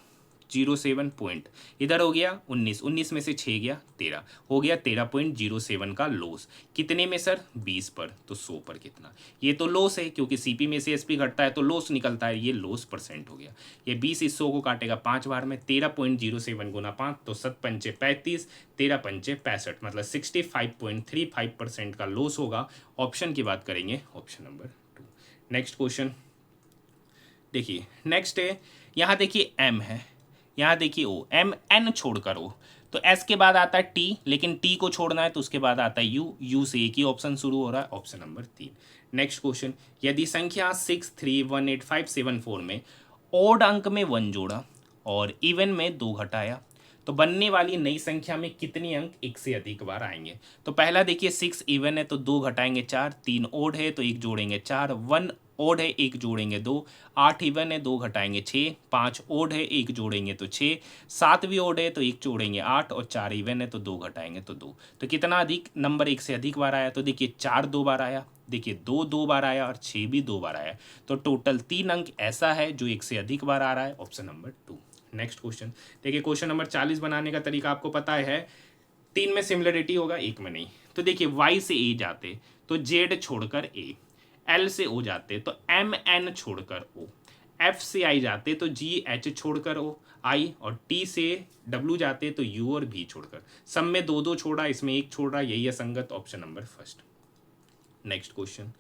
07 पॉइंट, इधर हो गया 19, 19 में से 6 गया 13, हो गया 13.07 का लॉस। कितने में सर 20 पर, तो 100 पर कितना, ये तो लॉस है क्योंकि सीपी में से एसपी घटता है तो लॉस निकलता है, ये लॉस परसेंट हो गया। ये 20 इस 100 को काटेगा 5 बार में, 13.07 गुना 5 तो 7 पंचे 35, 13 पंचे 65, मतलब 65.35% का लॉस होगा। ऑप्शन की बात करेंगे, ऑप्शन नंबर 2। नेक्स्ट क्वेश्चन देखिए, नेक्स्ट है, यहाँ देखिए एम है, यहाँ देखिए ओ, एम एन छोड़कर ओ, तो एस के बाद आता है टी, लेकिन टी को छोड़ना है तो उसके बाद आता है यू, यू से एक ही ऑप्शन शुरू हो रहा है, ऑप्शन नंबर 3। नेक्स्ट क्वेश्चन, यदि संख्या 631857 में ओड अंक में 1 जोड़ा और इवन में 2 घटाया तो बनने वाली नई संख्या में कितने अंक एक से अधिक बार आएंगे। तो पहला देखिए 6 इवन है तो 2 घटाएंगे 4, 3 ओड है तो 1 जोड़ेंगे 4, 1 ओड है 1 जोड़ेंगे 2, 8 इवन है 2 घटाएंगे 6, 5 ओड है 1 जोड़ेंगे तो 6, 7 भी ओड है तो 1 जोड़ेंगे 8 और 4 इवन है तो 2 घटाएंगे तो 2। तो कितना अधिक नंबर एक से अधिक बार आया, तो देखिए 4 2 बार आया, देखिए 2 2 बार आया और 6 भी 2 बार आया, तो टोटल 3 अंक ऐसा है जो एक से अधिक बार आ रहा है, ऑप्शन नंबर 2। नेक्स्ट क्वेश्चन देखिए, क्वेश्चन नंबर 40 बनाने का तरीका आपको पता है, 3 में सिमिलरिटी होगा 1 में नहीं। तो देखिए वाई से ए जाते तो जेड छोड़कर ए, एल से ओ जाते तो एम एन छोड़कर ओ, एफ से आई जाते तो जी एच छोड़कर ओ आई, और टी से डब्ल्यू जाते तो यू और भी छोड़कर, सब में 2 2 छोड़ा, इसमें 1 छोड़ रहा, यही असंगत, option number first. Next question,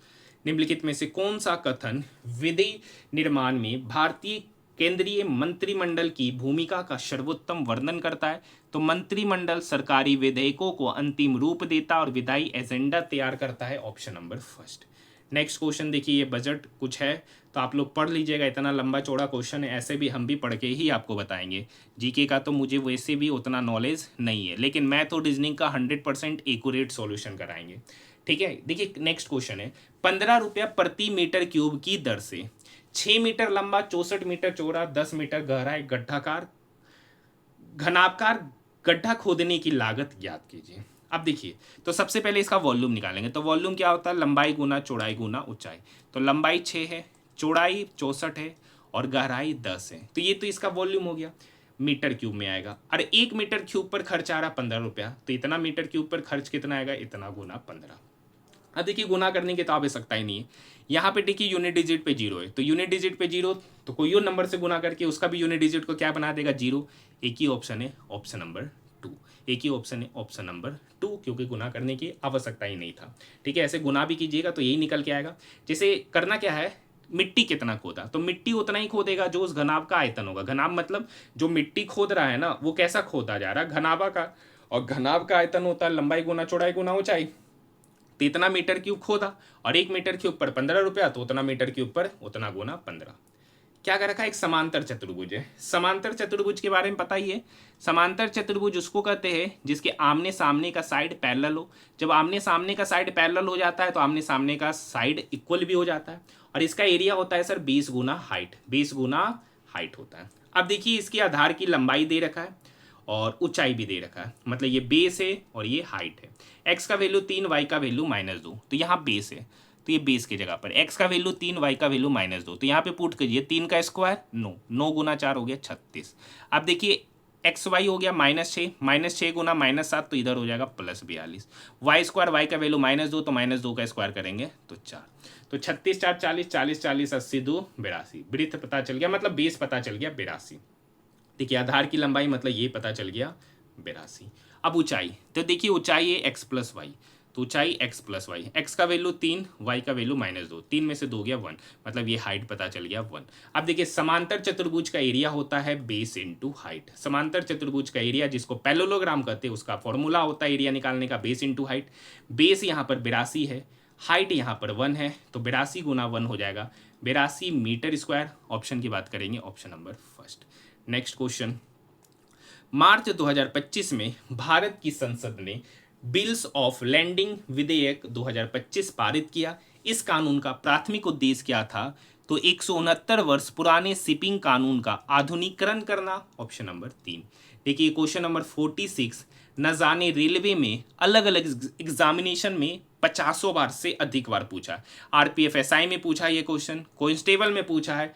निम्नलिखित में से कौन सा कथन विधि निर्माण में भारतीय केंद्रीय मंत्रिमंडल की भूमिका का सर्वोत्तम वर्णन करता है। तो मंत्रिमंडल सरकारी विधेयकों को अंतिम रूप देता और विधायी एजेंडा तैयार करता है, option number first. Next question देखिए, ये बजट कुछ है तो आप लोग पढ़ लीजिएगा, इतना लंबा चौड़ा क्वेश्चन है, ऐसे भी हम भी पढ़ के ही आपको बताएंगे। जीके का तो मुझे वैसे भी उतना नॉलेज नहीं है, लेकिन मैथ और रीजनिंग का 100% एक्यूरेट सॉल्यूशन कराएंगे। ठीक है, देखिए नेक्स्ट क्वेश्चन है, 15 रुपया प्रति मीटर क्यूब की दर से 6 मीटर लंबा 64 मीटर चौड़ा 10 मीटर गहरा एक घनाकार गड्ढा खोदने की लागत ज्ञात कीजिए। अब देखिए, तो सबसे पहले इसका वॉल्यूम निकालेंगे, तो वॉल्यूम क्या होता है, लंबाई गुना चौड़ाई गुना ऊंचाई, तो लंबाई 6 है, चौड़ाई 64 है और गहराई 10 है, तो ये तो इसका वॉल्यूम हो गया, मीटर क्यूब में आएगा। अरे 1 मीटर क्यूब पर खर्च आ रहा 15 रुपया, तो इतना मीटर क्यूब पर खर्च कितना आएगा, इतना गुना 15। अब देखिए गुना करने की तो आवश्यकता ही नहीं है, यहाँ पे देखिए यूनिट डिजिट पे 0 है, तो यूनिट डिजिट पे 0 तो कोई और नंबर से गुना करके उसका भी यूनिट डिजिट को क्या बना देगा 0। एक ही ऑप्शन है, ऑप्शन नंबर 2, एक ही ऑप्शन है, ऑप्शन नंबर 2, क्योंकि गुना करने की आवश्यकता ही नहीं था। ठीक है, ऐसे गुना भी कीजिएगा तो यही निकल के आएगा। जैसे करना क्या है, मिट्टी कितना खोदा, तो मिट्टी उतना ही खोदेगा जो उस घनाभ का आयतन होगा। घनाभ मतलब जो मिट्टी खोद रहा है ना, वो कैसा खोदा जा रहा है, घनाभा का, और घनाभ का आयतन होता है लंबाई गुना चौड़ाई गुना ऊंचाई। तो इतना मीटर क्यूब खोदा और 1 मीटर क्यूब पर 15 रुपया, तो उतना मीटर क्यूब पर उतना गुना 15। क्या कर रखा है, एक समांतर चतुर्भुज है। समांतर चतुर्भुज के बारे में पता ही है। समांतर चतुर्भुज उसको कहते हैं जिसके आमने सामने का साइड पैरेलल हो। जब आमने सामने का साइड पैरेलल हो जाता है तो आमने सामने का साइड इक्वल भी हो जाता है। और इसका एरिया होता है सर 20 गुना हाइट, 20 गुना हाइट होता है। अब देखिए इसके आधार की लंबाई दे रखा है और ऊंचाई भी दे रखा है, मतलब ये बेस है और ये हाइट है। एक्स का वैल्यू 3, वाई का वैल्यू -2, तो यहाँ बेस है, तो ये बेस की जगह पर एक्स का वैल्यू 3, वाई का वैल्यू -2, तो यहाँ पे पुट कीजिए 3 का स्क्वायर 9, 9 गुना 4 हो गया 36। अब देखिए एक्स वाई हो गया -6, -6 गुना -7, तो इधर हो जाएगा +42। वाई स्क्वायर, वाई का वैल्यू -2, तो -2 का स्क्वायर करेंगे तो 4, तो 36 4 40, 40 40 80 2 82। वृत्त पता चल गया, मतलब बेस पता चल गया 82। देखिए आधार की लंबाई मतलब ये पता चल गया 82। अब ऊंचाई, तो देखिए ऊंचाई है x प्लस वाई, तो ऊंचाई x प्लस वाई, एक्स का वैल्यू 3, वाई का वैल्यू -2, 3 में से 2 गया 1, मतलब ये हाइट पता चल गया 1। अब देखिए समांतर चतुर्भुज का एरिया होता है बेस इंटू हाइट। समांतर चतुर्भुज का एरिया जिसको पैरेललोग्राम कहते हैं उसका फॉर्मूला होता है एरिया निकालने का बेस इंटू हाइट। बेस यहाँ पर 82 है, हाइट यहाँ पर 1 है, तो 82 गुना 1 हो जाएगा 82 मीटर स्क्वायर। ऑप्शन की बात करेंगे, option number first. Next question, March 2025 में भारत की संसद ने बिल्स ऑफ लैंडिंग विधेयक 2025 पारित किया। इस कानून का प्राथमिक उद्देश्य क्या था, तो 169 वर्ष पुराने शिपिंग कानून का आधुनिकीकरण करना। Option number 3। देखिए क्वेश्चन नंबर 46, न जाने रेलवे में अलग अलग एग्जामिनेशन में 50 बार से अधिक बार पूछा। आरपीएफ एसआई में पूछा ये क्वेश्चन, कांस्टेबल में पूछा है,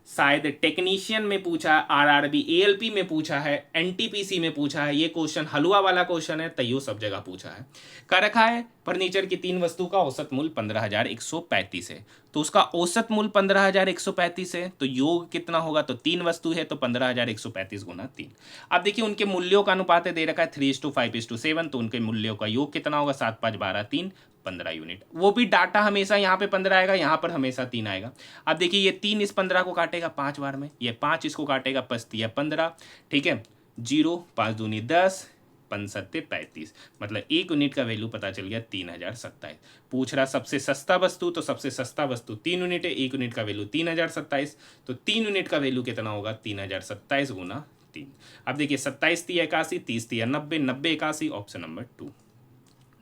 शायद टेक्नीशियन में पूछा है, आरआरबी एएलपी में पूछा है, एनटीपीसी में पूछा है। ये क्वेश्चन हलवा वाला क्वेश्चन है, तैयो सब जगह पूछा है। कर रखा है फर्नीचर की 3 वस्तु का औसत मूल्य 15,135 है, तो उसका औसत मूल्य 15,135 है, तो योग कितना होगा, तो 3 वस्तु है तो 15,135 गुना 3। अब देखिए उनके मूल्यों का अनुपात दे रखा है 3:5:7, तो उनके मूल्यों का योग कितना होगा, 7 5 12 3 15 यूनिट। वो भी डाटा हमेशा यहाँ पे 15 आएगा, यहाँ पर हमेशा 3 आएगा। अब देखिए ये 3 इस 15 को काटेगा 5 बार में, ये 5 इसको काटेगा 5 15, ठीक है, 0 5 दूनी 10, 5 7 35, मतलब 1 यूनिट का वैल्यू पता चल गया 3027। पूछ रहा सबसे सस्ता वस्तु, तो सबसे सस्ता वस्तु 3 यूनिट है, 1 यूनिट का वैल्यू 3027, तो 3 यूनिट का वैल्यू कितना होगा, 3027 गुना 3। अब देखिए 27 3 81, 30 3 90, 90 81, ऑप्शन नंबर 2।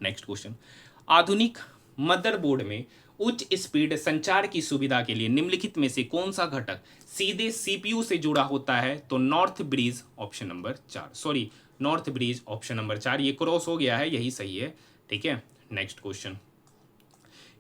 नेक्स्ट क्वेश्चन, आधुनिक मदरबोर्ड में उच्च स्पीड संचार की सुविधा के लिए निम्नलिखित में से कौन सा घटक सीधे सीपीयू से जुड़ा होता है, तो north bridge, option number 4, sorry north bridge, option number 4, ये क्रॉस हो गया है, यही सही है, ठीक है। नेक्स्ट क्वेश्चन,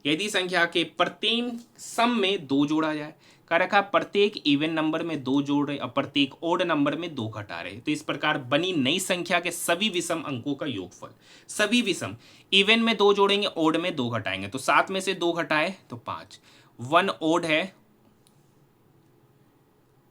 यदि संख्या के प्रत्येक सम में 2 जोड़ा जाए, का रखा प्रत्येक इवन नंबर में 2 जोड़ रहे और प्रत्येक ओड नंबर में 2 घटा रहे, तो इस प्रकार बनी नई संख्या के सभी विषम अंकों का योगफल, सभी विषम, इवन में 2 जोड़ेंगे, ओड में 2 घटाएंगे, तो 7 में से 2 घटाए तो 5, 1 ओड है,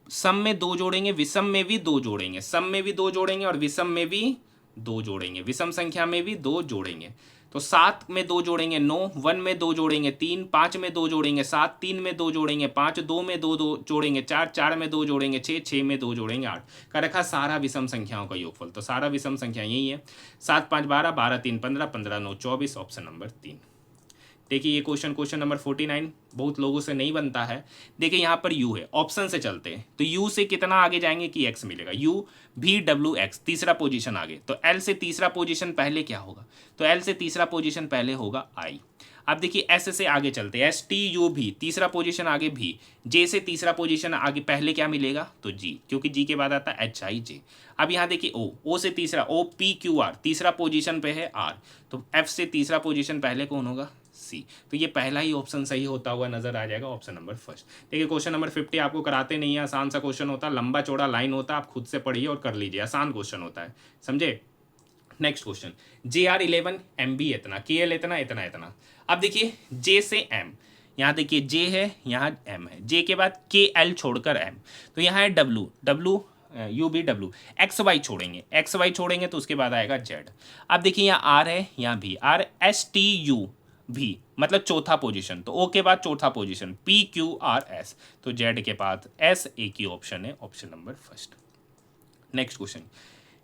सम में 2 जोड़ेंगे, विषम में भी 2 जोड़ेंगे, सम में भी 2 जोड़ेंगे और विषम में भी 2 जोड़ेंगे, विषम संख्या में भी 2 जोड़ेंगे, तो 7 में 2 जोड़ेंगे 9, 1 में 2 जोड़ेंगे 3, 5 में 2 जोड़ेंगे 7, 3 में 2 जोड़ेंगे 5, 2 में 2 जोड़ेंगे 4, 4 में 2 जोड़ेंगे 6, 6 में 2 जोड़ेंगे 8, का रखा सारा विषम संख्याओं का योगफल, तो सारा विषम संख्या यही है, 7 5 12, 12 3 15, 15 9 24, ऑप्शन नंबर 3। देखिए ये क्वेश्चन नंबर 49 बहुत लोगों से नहीं बनता है। देखिए यहाँ पर u है, ऑप्शन से चलते हैं, तो u से कितना आगे जाएंगे कि x मिलेगा, u v w x, तीसरा पोजीशन आगे, तो l से तीसरा पोजीशन पहले क्या होगा, तो l से तीसरा पोजीशन पहले होगा i। अब देखिए s से आगे चलते हैं, s t u v, तीसरा पोजीशन आगे v, j से तीसरा पोजीशन आगे पहले क्या मिलेगा, तो g, क्योंकि g के बाद आता है h i j। अब यहाँ देखिए o से तीसरा o p q r, तीसरा पोजीशन पे है r, तो f से तीसरा पोजीशन पहले कौन होगा, सी, तो ये पहला ही ऑप्शन सही होता हुआ नजर आ जाएगा, ऑप्शन नंबर फर्स्ट। देखिए क्वेश्चन नंबर 50 आपको कराते नहीं है, आसान सा क्वेश्चन होता है, लंबा चौड़ा लाइन होता है, आप खुद से पढ़िए और कर लीजिए, आसान क्वेश्चन होता है, समझे। नेक्स्ट क्वेश्चन, JR11 MB इतना, KL इतना इतना इतना। अब देखिए J से M, यहाँ देखिए J है, यहाँ M है, J के बाद KL छोड़कर M, तो यहाँ है W, W U B W, X Y छोड़ेंगे, एक्स वाई छोड़ेंगे तो उसके बाद आएगा जेड। अब देखिए यहाँ आर है, यहाँ भी आर, एस टी यू भी, मतलब चौथा पोजीशन, तो ओ के बाद चौथा position P Q R S, तो जेड के बाद एस, एक ही ऑप्शन है, option number first. Next question,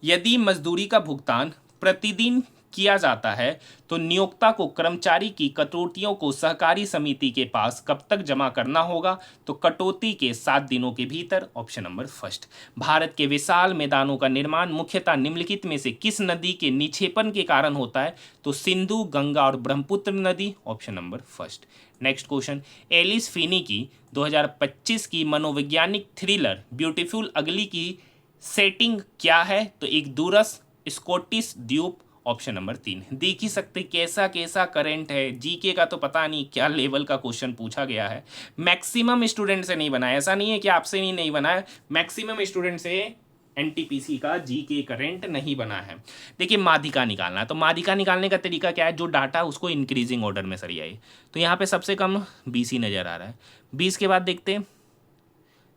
यदि मजदूरी का भुगतान प्रतिदिन किया जाता है तो नियोक्ता को कर्मचारी की कटौतियों को सहकारी समिति के पास कब तक जमा करना होगा? तो कटौती के 7 दिनों के भीतर, ऑप्शन नंबर फर्स्ट। भारत के विशाल मैदानों का निर्माण मुख्यतः निम्नलिखित में से किस नदी के निक्षेपण के कारण होता है? तो सिंधु, गंगा और ब्रह्मपुत्र नदी, option number first. Next question, Alice Finney की 2025 की मनोवैज्ञानिक थ्रिलर ब्यूटीफुल अगली की सेटिंग क्या है? तो एक दूरस्थ स्कॉटिश द्वीप, ऑप्शन नंबर 3। देख ही सकते कैसा कैसा करंट है, जीके का तो पता नहीं क्या लेवल का क्वेश्चन पूछा गया है। मैक्सिमम स्टूडेंट से नहीं बनाया, ऐसा नहीं है कि आपसे नहीं बनाया, मैक्सिमम स्टूडेंट से एनटीपीसी का जीके करंट नहीं बना है। देखिए माध्यिका निकालना है, तो माध्यिका निकालने का तरीका क्या है? जो डाटा उसको इंक्रीजिंग ऑर्डर में सरियाए, तो यहाँ पे सबसे कम 20 ही नजर आ रहा है। 20 के बाद देखते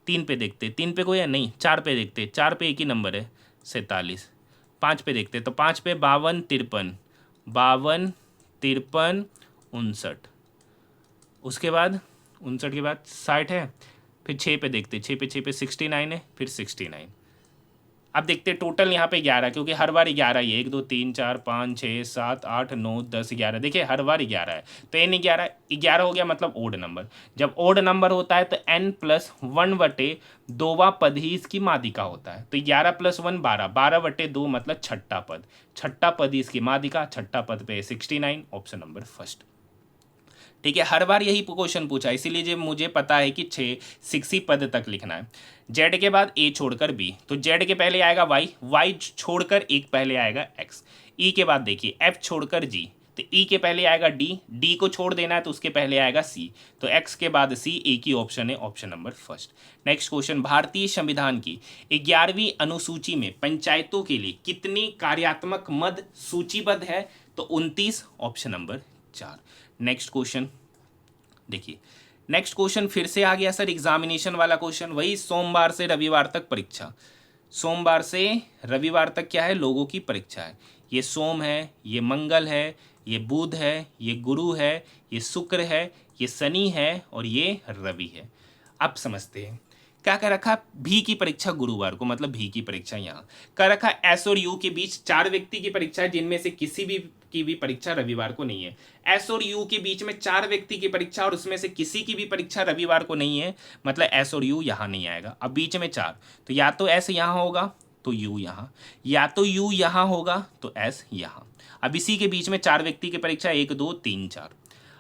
3 पे देखते, 3 पे कोई है नहीं, 4 पे देखते, 4 पे एक ही नंबर है 47। 5 पे देखते, तो 5 पे 52 53, 52 53 59, उसके बाद 59 के बाद 60 है। फिर 6 पे देखते, 6 पे 69 है, फिर 69। अब देखते टोटल यहाँ पे 11, क्योंकि हर बार 11 ही है, 1 2 3 4 5 6 7 8 9 10 11, देखिए हर बार 11 है, तो एन 11 11 हो गया, मतलब ओड नंबर। जब ओड नंबर होता है तो n प्लस 1/2वां पद ही इसकी माध्यिका होता है, तो 11 प्लस 1 12, 12/2 मतलब छठा पद, छठा पद ही इसकी माध्यिका, छठा पद पे 69, ऑप्शन नंबर फर्स्ट। ठीक है, हर बार यही क्वेश्चन पूछा, इसीलिए जो मुझे पता है कि 6 पद तक लिखना है। जेड के बाद ए छोड़कर बी, तो जेड के पहले आएगा वाई, वाई छोड़कर एक पहले आएगा एक्स। ई के बाद देखिए एफ छोड़कर जी, तो ई के पहले आएगा डी, डी को छोड़ देना है तो उसके पहले आएगा सी, तो एक्स के बाद सी, एक ही ऑप्शन है, option number first. Next question, भारतीय संविधान की 11वीं अनुसूची में पंचायतों के लिए कितनी कार्यात्मक मद सूचीबद्ध है? तो 29, ऑप्शन नंबर 4। नेक्स्ट क्वेश्चन देखिए, नेक्स्ट क्वेश्चन फिर से आ गया सर एग्जामिनेशन वाला क्वेश्चन, वही सोमवार से रविवार तक परीक्षा, सोमवार से रविवार तक क्या है? लोगों की परीक्षा है। ये सोम है, ये मंगल है, ये बुध है, ये गुरु है, ये शुक्र है, ये शनि है और ये रवि है। अब समझते हैं क्या कर रखा, भी की परीक्षा गुरुवार को, मतलब भी की परीक्षा यहाँ कर रखा। एस और यू के बीच 4 व्यक्ति की परीक्षा है, जिनमें से किसी भी की भी परीक्षा रविवार को नहीं है। एस और यू के बीच में 4 व्यक्ति की परीक्षा और उसमें से किसी की भी परीक्षा रविवार को नहीं है, मतलब एस और यू यहाँ नहीं आएगा। अब बीच में 4, तो या तो एस यहाँ होगा तो यू यहाँ, या तो यू यहाँ होगा तो एस यहाँ। अब इसी के बीच में 4 व्यक्ति की परीक्षा 1 2 3 4।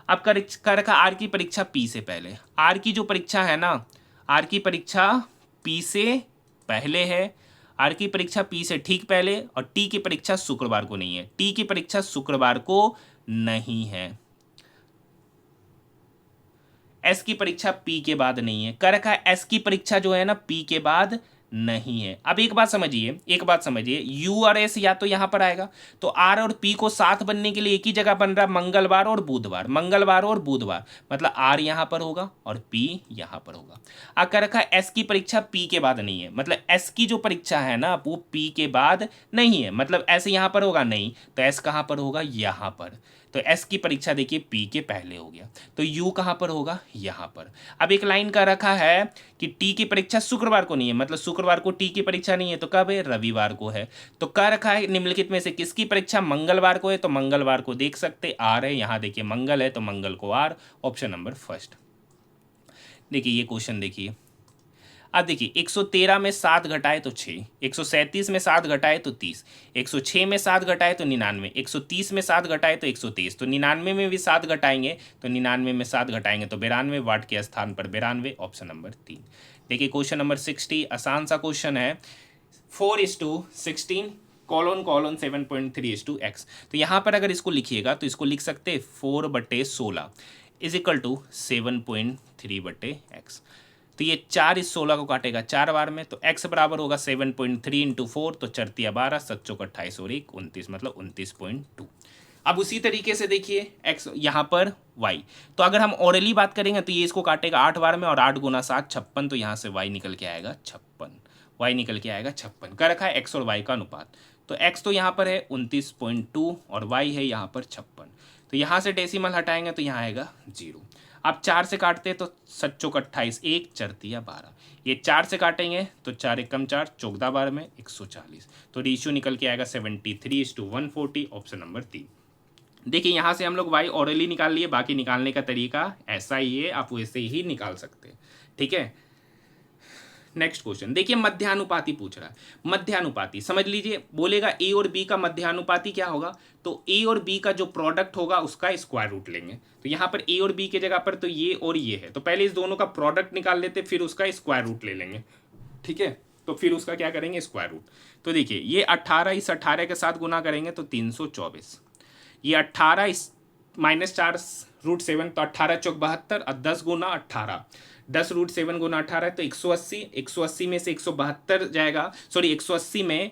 अब कर रखा आर की परीक्षा पी से पहले, आर की जो परीक्षा है ना, आर की परीक्षा पी से पहले है, आर की परीक्षा पी से ठीक पहले, और टी की परीक्षा शुक्रवार को नहीं है, टी की परीक्षा शुक्रवार को नहीं है। एस की परीक्षा पी के बाद नहीं है, कर रखा है एस की परीक्षा जो है ना पी के बाद नहीं है। अब एक बात समझिए, एक बात समझिए, यू और एस या तो यहां पर आएगा, तो आर और पी को साथ बनने के लिए एक ही जगह बन रहा मंगलवार और बुधवार, मंगलवार और बुधवार, मतलब आर यहां पर होगा और पी यहां पर होगा। अब कर रखा एस की परीक्षा पी के बाद नहीं है, मतलब एस की जो परीक्षा है ना वो पी के बाद नहीं है, मतलब एस यहां पर होगा नहीं, तो एस कहां पर होगा? यहां पर। तो एस की परीक्षा देखिए पी के पहले हो गया, तो यू कहां पर होगा? यहां पर। अब एक लाइन का रखा है कि टी की परीक्षा शुक्रवार को नहीं है, मतलब शुक्रवार को टी की परीक्षा नहीं है, तो कब है? रविवार को है। तो कह रखा है निम्नलिखित में से किसकी परीक्षा मंगलवार को है? तो मंगलवार को देख सकते आर है, यहां देखिए मंगल है तो मंगल को आर, ऑप्शन नंबर फर्स्ट। देखिए ये क्वेश्चन देखिए, अब देखिए 113 में 7 घटाए तो 6, 137 में 7 घटाए तो 30, 106 में 7 घटाए तो 99, 130 में 7 घटाए तो 123, तो 99 में भी 7 घटाएंगे, तो 99 में 7 घटाएंगे तो 92, वाट के स्थान पर 92, ऑप्शन नंबर 3। देखिए क्वेश्चन नंबर 60, आसान सा क्वेश्चन है, 4:16 कॉलन कॉलन 7.3:x। तो यहाँ पर अगर इसको लिखिएगा तो इसको लिख सकते 4/16 इज इक्वल टू 7.3/x। तो ये 4 इस 16 को काटेगा 4 बार में, तो x बराबर होगा 7.3 इंटू 4, तो 4 × 12, 7 × 28 और 1 29, मतलब 29.2। अब उसी तरीके से देखिए x यहाँ पर y, तो अगर हम ओरली बात करेंगे तो ये इसको काटेगा 8 बार में, और 8 × 7 56, तो यहाँ से y निकल के आएगा 56, y निकल के आएगा 56। कर रखा है x और y का अनुपात, तो x तो यहाँ पर है 29.2 और y है यहाँ पर 56, तो यहाँ से डेसिमल हटाएंगे तो यहाँ आएगा 0। अब 4 से काटते हैं तो 7 चौक 28, 1 चरतिया 12, ये 4 से काटेंगे तो 4 एकम 4, चौकदा 12 में 140, तो रेशियो निकल के आएगा 73:140, ऑप्शन नंबर 3। देखिए यहाँ से हम लोग y ऑरली निकाल लिए, बाकी निकालने का तरीका ऐसा ही है, आप वैसे ही निकाल सकते हैं, ठीक है। नेक्स्ट क्वेश्चन देखिए, मध्यानुपाती पूछ रहा है। मध्यानुपाती समझ लीजिए, बोलेगा ए और बी का मध्यानुपाती क्या होगा, तो ए और बी का जो प्रोडक्ट होगा उसका स्क्वायर रूट लेंगे। तो यहाँ पर ए और बी के जगह पर तो ये और ये है, तो पहले इस दोनों का प्रोडक्ट निकाल लेते, फिर उसका स्क्वायर रूट ले लेंगे, ठीक है। तो फिर उसका क्या करेंगे, स्क्वायर रूट। तो देखिए ये 18 इस 18 के साथ गुना करेंगे तो 324, ये 18 इस -4√7, तो 18 चौक 72 और 10 गुना 18, 10√7 गुना 18 तो 180, 180 में से 172 जाएगा, सॉरी 180 में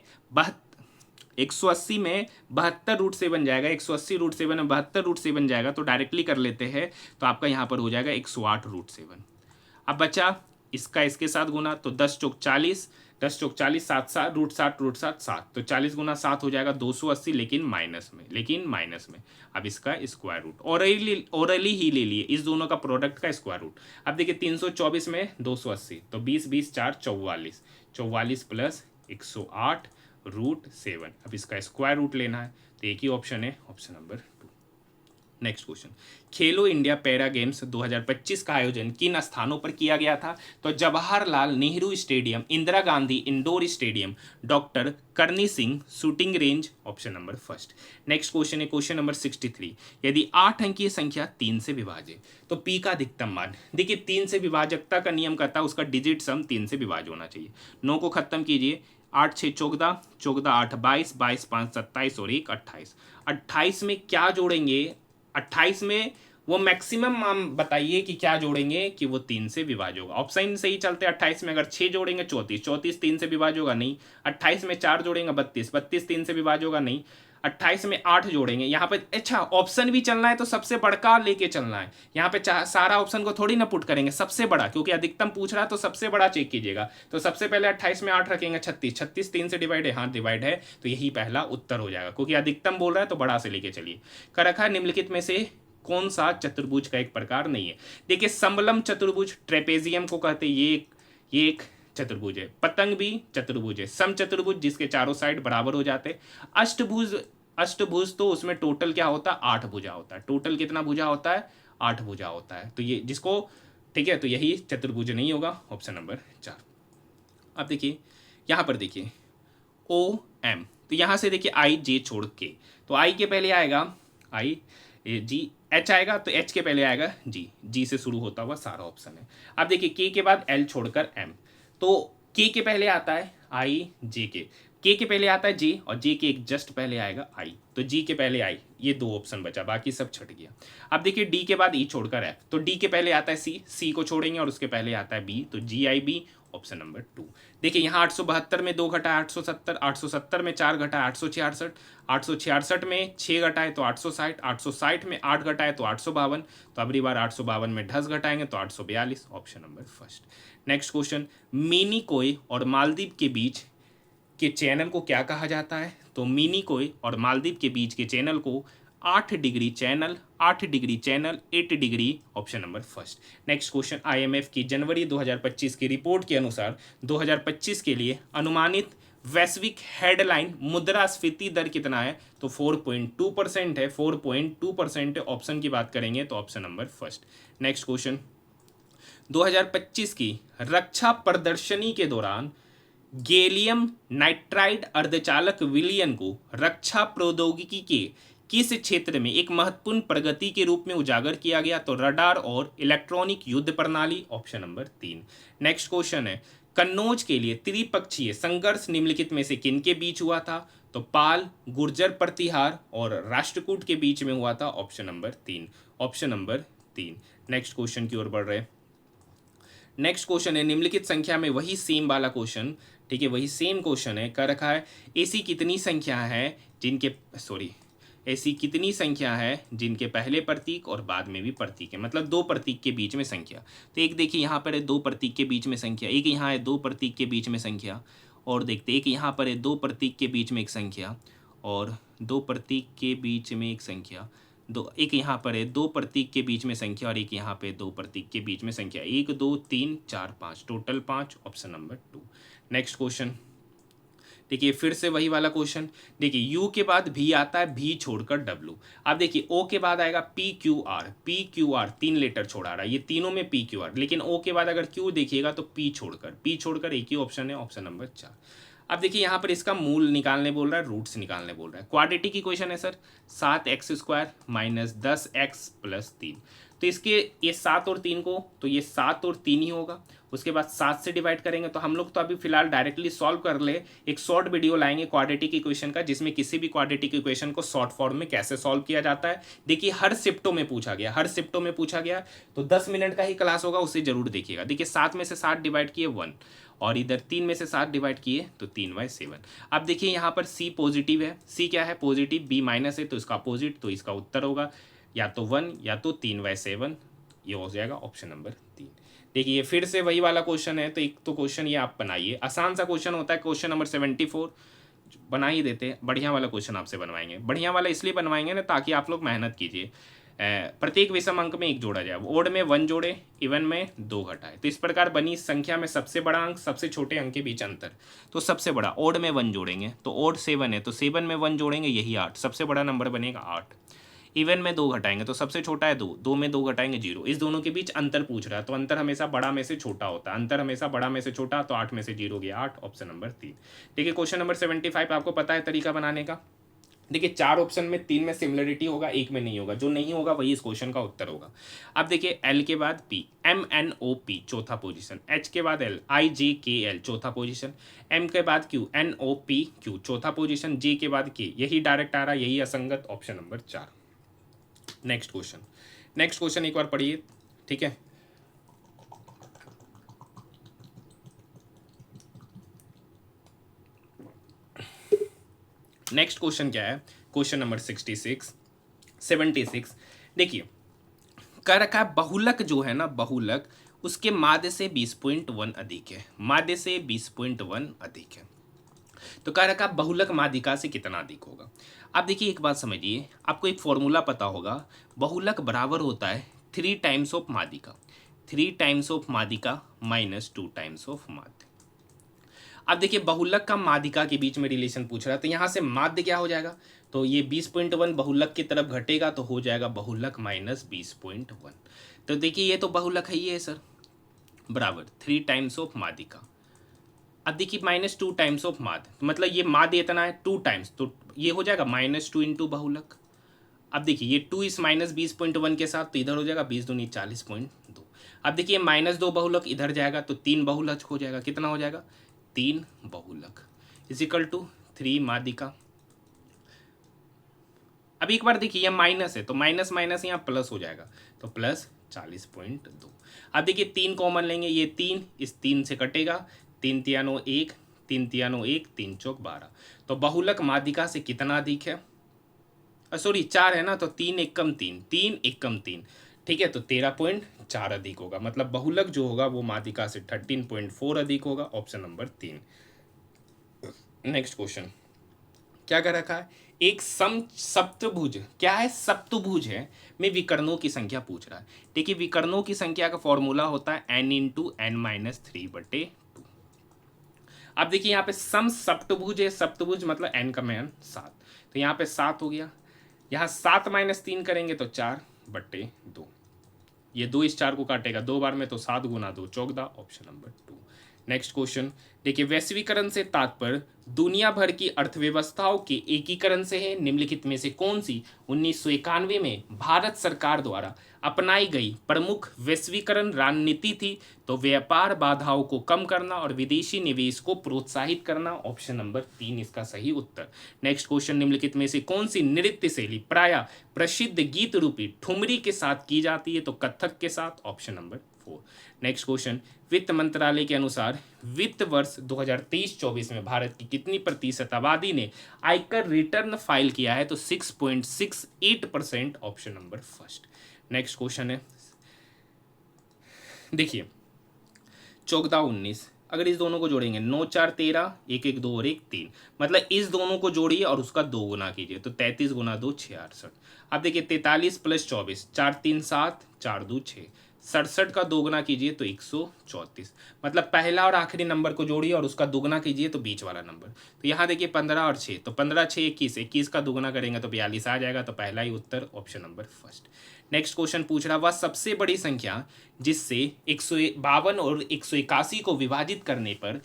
72√7 जाएगा, 180√7 में 72√7 जाएगा, तो डायरेक्टली कर लेते हैं, तो आपका यहाँ पर हो जाएगा 108√7। अब बचा इसका इसके साथ गुना, तो 10 चौक 40, 10 चौक 40, 7 7 √7 7, तो 40 गुना 7 हो जाएगा 280, लेकिन माइनस में। अब इसका स्क्वायर रूट ओरली ही ले लिए, इस दोनों का प्रोडक्ट का स्क्वायर रूट। अब देखिए 324 में 280, तो 20 20 4 44, 44 प्लस 108√7। अब इसका स्क्वायर रूट लेना है, तो एक ही ऑप्शन है, ऑप्शन नंबर 2। नेक्स्ट क्वेश्चन, खेलो इंडिया पैरा गेम्स 2025 का आयोजन किन स्थानों पर किया गया था, तो Jawaharlal Nehru stadium, Indira Gandhi indoor stadium, doctor Karni Singh shooting range, option number first. Next question है क्वेश्चन नंबर 63, यदि 8 अंकीय संख्या 3 से विभाज्य, तो पी का अधिकतम मान। देखिए 3 से विभाजकता का नियम कहता है उसका डिजिट सम 3 से विभाज्य होना चाहिए। 9 को खत्म कीजिए, 8 6 14, 14 8 22, 22 5 27 और 1 28। 28 में क्या जोड़ेंगे, 28 में वो मैक्सिमम मान बताइए कि क्या जोड़ेंगे कि वो 3 से विभाज्य होगा। ऑप्शन से ही चलते, 28 में अगर 6 जोड़ेंगे 34, 34 3 से विभाज्य होगा नहीं। 28 में 4 जोड़ेंगे 32, 32 3 से विभाज्य होगा नहीं। 28 में 8 जोड़ेंगे यहाँ पे, अच्छा ऑप्शन भी चलना है तो सबसे बड़का लेके चलना है। यहाँ पे सारा ऑप्शन को थोड़ी ना पुट करेंगे, सबसे बड़ा, क्योंकि अधिकतम पूछ रहा है तो सबसे बड़ा चेक कीजिएगा। तो सबसे पहले 28 में 8 रखेंगे 36, 36 3 से डिवाइड है, हाँ डिवाइड है, तो यही पहला उत्तर हो जाएगा, क्योंकि अधिकतम बोल रहा है तो बड़ा से लेके चलिए। कर रखा है निम्नलिखित में से कौन सा चतुर्भुज का एक प्रकार नहीं है। देखिए समलम चतुर्भुज ट्रेपेजियम को कहते हैं, ये एक चतुर्भुज है। पतंग भी चतुर्भुज है। सम चतुर्भुज जिसके चारों साइड बराबर हो जाते। अष्टभुज तो उसमें टोटल क्या होता है, 8 भुजा होता है। टोटल कितना भुजा होता है, 8 भुजा होता है। तो ये जिसको, ठीक है, तो यही चतुर्भुज नहीं होगा, ऑप्शन नंबर 4। अब देखिए यहाँ पर देखिए ओ एम, तो यहाँ से देखिए आई जे छोड़ के, तो आई के पहले आएगा आई, जी एच आएगा, तो एच के पहले आएगा जी, जी से शुरू होता हुआ सारा ऑप्शन है। अब देखिए के के बाद एल छोड़कर एम, तो के के पहले आता है आई जे के के पहले आता है जे, और जे के एक जस्ट पहले आएगा आई, तो जी के पहले आई, ये 2 ऑप्शन बचा, बाकी सब छट गया। अब देखिए डी के बाद ई छोड़कर एफ, तो डी के पहले आता है सी, सी को छोड़ेंगे और उसके पहले आता है बी, तो जी आई बी, ऑप्शन नंबर 2। देखिए यहाँ 872 में 2 घटा 870, 870 में 4 घटा 866, 866 में 6 घटाए तो 860, 860 में 8 घटाए तो 852, तो अगली बार 852 में 10 घटाएंगे तो 842, option number first. Next question, Minicoy और मालदीव के बीच के चैनल को क्या कहा जाता है, तो मिनिकोय और मालदीव के बीच के चैनल को 8 degree channel, 8 degree channel, 8 degree, option number first. Next question, IMF की जनवरी 2025 की रिपोर्ट के अनुसार 2025 के लिए अनुमानित वैश्विक हेडलाइन मुद्रास्फीति दर कितना है, तो 4.2% है, 4.2% है। ऑप्शन की बात करेंगे तो option number first. Next question, 2025 की रक्षा प्रदर्शनी के दौरान गैलियम नाइट्राइड अर्धचालक विलयन को रक्षा प्रौद्योगिकी के किस क्षेत्र में एक महत्वपूर्ण प्रगति के रूप में उजागर किया गया, तो रडार और इलेक्ट्रॉनिक युद्ध प्रणाली, ऑप्शन नंबर 3। नेक्स्ट क्वेश्चन है, कन्नौज के लिए त्रिपक्षीय संघर्ष निम्नलिखित में से किन के बीच हुआ था, तो पाल, गुर्जर प्रतिहार और राष्ट्रकूट के बीच में हुआ था, option number 3, option number 3। Next question की ओर बढ़ रहे हैं। नेक्स्ट क्वेश्चन है, निम्नलिखित संख्या में वही सेम वाला क्वेश्चन, ठीक है, वही सेम क्वेश्चन है, कर रखा है ऐसी कितनी संख्या है जिनके पहले प्रतीक और बाद में भी प्रतीक है, मतलब 2 प्रतीक के बीच में संख्या। तो एक देखिए यहाँ पर है 2 प्रतीक के बीच में संख्या, एक यहाँ है 2 प्रतीक के बीच में संख्या, और देखते एक यहाँ पर है 2 प्रतीक के बीच में एक संख्या, और 2 प्रतीक के बीच में एक संख्या, दो, एक यहाँ पर है दो प्रतीक के बीच में संख्या और एक यहाँ पे दो प्रतीक के बीच में संख्या, 1 2 3 4 5, total 5, option number 2। Next question देखिए, फिर से वही वाला क्वेश्चन। देखिए यू के बाद भी आता है, भी छोड़कर डब्ल्यू। अब देखिए ओ के बाद आएगा P Q R, P Q R 3 letter छोड़ा रहा है, ये तीनों में पी क्यू आर, लेकिन ओ के बाद अगर क्यू देखिएगा तो पी छोड़कर एक ही ऑप्शन है, ऑप्शन नंबर 4। अब देखिए यहाँ पर इसका मूल निकालने बोल रहा है, रूट्स निकालने बोल रहा है। क्वाड्रेटी की क्वेश्चन है sir, 7x² minus 10x plus 3। तो इसके ये 7 और 3 को, तो ये 7 और 3 ही होगा। उसके बाद 7 से डिवाइड करेंगे, तो हम लोग तो अभी फिलहाल डायरेक्टली सॉल्व कर ले, एक शॉर्ट वीडियो लाएंगे क्वाड्रेटिक इक्वेशन का, जिसमें किसी भी क्वाड्रेटिक इक्वेशन को शॉर्ट फॉर्म में कैसे सॉल्व किया जाता है। देखिए हर शिफ्टों में पूछा गया, तो 10 मिनट का ही क्लास होगा, उसे जरूर देखिएगा। देखिए 7 में से 7 डिवाइड किए 1, और इधर 3 में से 7 डिवाइड किए तो 3/7। अब देखिए यहाँ पर C पॉजिटिव है, C क्या है पॉजिटिव, B माइनस है तो इसका अपोजिट, तो इसका उत्तर होगा या तो 1 या तो 3/7, ये हो जाएगा ऑप्शन नंबर 3। देखिए फिर से वही वाला क्वेश्चन है, तो एक तो क्वेश्चन ये आप बनाइए, आसान सा क्वेश्चन होता है, क्वेश्चन नंबर 74 बना ही देते हैं। बढ़िया वाला क्वेश्चन आपसे बनवाएंगे, बढ़िया वाला इसलिए बनवाएंगे ना ताकि आप लोग मेहनत कीजिए। प्रत्येक विषम अंक में 1 जोड़ा जाए, ओड में 1 जोड़े, इवन में 2 घटाए। तो इस प्रकार बनी संख्या में सबसे बड़ा अंक सबसे छोटे अंक के बीच अंतर, तो सबसे बड़ा ओड में 1 जोड़ेंगे, तो ओड 7 है, तो 7 में 1 जोड़ेंगे यही 8, सबसे बड़ा नंबर बनेगा 8। इवन में 2 घटाएंगे तो सबसे छोटा है 2, 2 में 2 घटाएंगे 0। इस दोनों के बीच अंतर पूछ रहा है, तो अंतर हमेशा बड़ा में से छोटा होता है, अंतर हमेशा बड़ा में से छोटा, तो 8 में से 0 गया 8, ऑप्शन नंबर 3। देखिए क्वेश्चन नंबर 75 आपको पता है तरीका बनाने का। देखिए 4 ऑप्शन में 3 में सिमिलरिटी होगा, 1 में नहीं होगा, जो नहीं होगा वही इस क्वेश्चन का उत्तर होगा। अब देखिए L के बाद P, MNOP चौथा पोजीशन, H के बाद L, IJKL चौथा पोजीशन, M के बाद Q, NOPQ चौथा पोजीशन, J के बाद K, यही डायरेक्ट आ रहा है, यही असंगत, ऑप्शन नंबर 4। नेक्स्ट क्वेश्चन एक बार पढ़िए, ठीक है। नेक्स्ट क्वेश्चन क्या है, क्वेश्चन नंबर 76। देखिए कह रखा है बहुलक जो है ना, बहुलक उसके माध्य से 20.1 अधिक है, माध्य से 20.1 अधिक है। तो कह रखा है बहुलक माध्यिका से कितना अधिक होगा। अब देखिए एक बात समझिए, आपको एक फॉर्मूला पता होगा, बहुलक बराबर होता है 3 टाइम्स ऑफ माध्यिका, 3 टाइम्स ऑफ माध्यिका माइनस 2 टाइम्स ऑफ माध्य। अब देखिए बहुलक का माध्यिका के बीच में रिलेशन पूछ रहा है, तो यहाँ से माध्य क्या हो जाएगा, तो ये 20.1 बहुलक की तरफ घटेगा तो हो जाएगा बहुलक माइनस 20.1। तो देखिए ये तो बहुलक है, ये है सर, बराबर 3 टाइम्स ऑफ माध्यिका। अब देखिए -2 टाइम्स ऑफ माध्य, मतलब ये माध्य इतना है 2 टाइम्स, तो ये हो जाएगा -2 इंटू बहुलक। अब देखिए ये 2 इस -20.1 के साथ, तो इधर हो जाएगा 20 दूनी 40.2। अब देखिए -2 बहुलक इधर जाएगा तो 3 बहुलक हो जाएगा, कितना हो जाएगा 3 बहुलक इजिकल टू 3 माध्यिका। अब एक बार देखिए यह माइनस है, तो माइनस माइनस यहाँ प्लस हो जाएगा, तो प्लस 40.2। अब देखिए 3 कॉमन लेंगे, ये 3 इस 3 से कटेगा, 3 तियानो 1, 3 तियानो 1, 3 चौक 12। तो बहुलक माध्यिका से कितना अधिक है, सॉरी 4 है ना, तो 3 1 कम 3, 3 1 कम 3, ठीक है, तो 13.4 अधिक होगा, मतलब बहुलक जो होगा वो माध्यिका से 13.4 अधिक होगा, ऑप्शन नंबर 3। नेक्स्ट क्वेश्चन क्या कर रखा है, एक सप्तभुज, क्या है सप्तभुज है, में विकर्णों की संख्या पूछ रहा है। देखिए विकर्णों की संख्या का फॉर्मूला होता है n इंटू n-3/2। अब देखिए यहाँ पे सम सप्तभुज है, सप्तभुज मतलब n का मान 7, तो यहाँ पे 7 हो गया, यहाँ 7 - 3 करेंगे तो 4/2, ये 2 इस 4 को काटेगा 2 बार में, तो 7 गुना 2 14, ऑप्शन नंबर 2। नेक्स्ट क्वेश्चन देखिए, वैश्वीकरण से तात्पर्य दुनिया भर की अर्थव्यवस्थाओं के एकीकरण से है, निम्नलिखित में से कौन सी 1991 में भारत सरकार द्वारा अपनाई गई प्रमुख वैश्वीकरण रणनीति थी, तो व्यापार बाधाओं को कम करना और विदेशी निवेश को प्रोत्साहित करना, ऑप्शन नंबर 3 इसका सही उत्तर। नेक्स्ट क्वेश्चन, निम्नलिखित में से कौन सी नृत्य शैली प्रायः प्रसिद्ध गीत रूपी ठुमरी के साथ की जाती है, तो कथक के साथ, ऑप्शन नंबर 4। नेक्स्ट क्वेश्चन, वित्त मंत्रालय के अनुसार वित्त वर्ष 2023-24 में भारत की कितनी प्रतिशत आबादी ने आयकर रिटर्न फाइल किया है, तो 6.68%, option number first. Next question है देखिए 14-19, अगर इस दोनों को जोड़ेंगे 9 4 13, 1 1 2 और 1 3, मतलब इस दोनों को जोड़िए और उसका 2 गुना कीजिए, तो 33 गुना 2 66। अब देखिए 43 प्लस 24, 4 3 7, 4 2 6, 67 का 2 गुना कीजिए तो 134, मतलब पहला और आखिरी नंबर को जोड़िए और उसका दुगना कीजिए तो बीच वाला नंबर। तो यहाँ देखिए 15 और 6, तो 15 6 21, 21 का दुगना करेंगे तो 42 आ जाएगा, तो पहला ही उत्तर option number first. Next question पूछ रहा, वह सबसे बड़ी संख्या जिससे 152 और 181 को विभाजित करने पर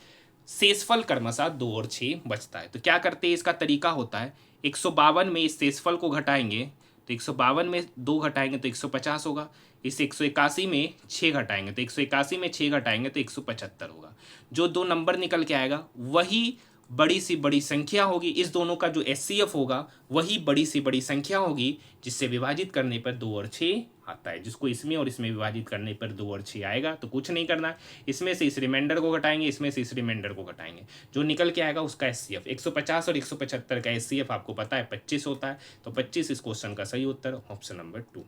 शेषफल क्रमशः 2 और 6 बचता है। तो क्या करते हैं, इसका तरीका होता है 152 में इस शेषफल को घटाएंगे तो 152 में 2 घटाएंगे तो 150 होगा, इस 181 में 6 घटाएंगे तो 181 में 6 घटाएंगे तो 175 होगा। जो दो नंबर निकल के आएगा वही बड़ी सी बड़ी संख्या होगी, इस दोनों का जो एचसीएफ होगा वही बड़ी सी बड़ी संख्या होगी जिससे विभाजित करने पर 2 और 6 आता है। जिसको इसमें और इसमें विभाजित करने पर 2 और 6 आएगा, तो कुछ नहीं करना है, इसमें से इस रिमाइंडर को घटाएंगे, इसमें से इस रिमाइंडर को घटाएंगे, जो निकल के आएगा उसका एचसीएफ 150 और 175 का एचसीएफ आपको पता है 25 होता है, तो 25 इस क्वेश्चन का सही उत्तर ऑप्शन नंबर 2।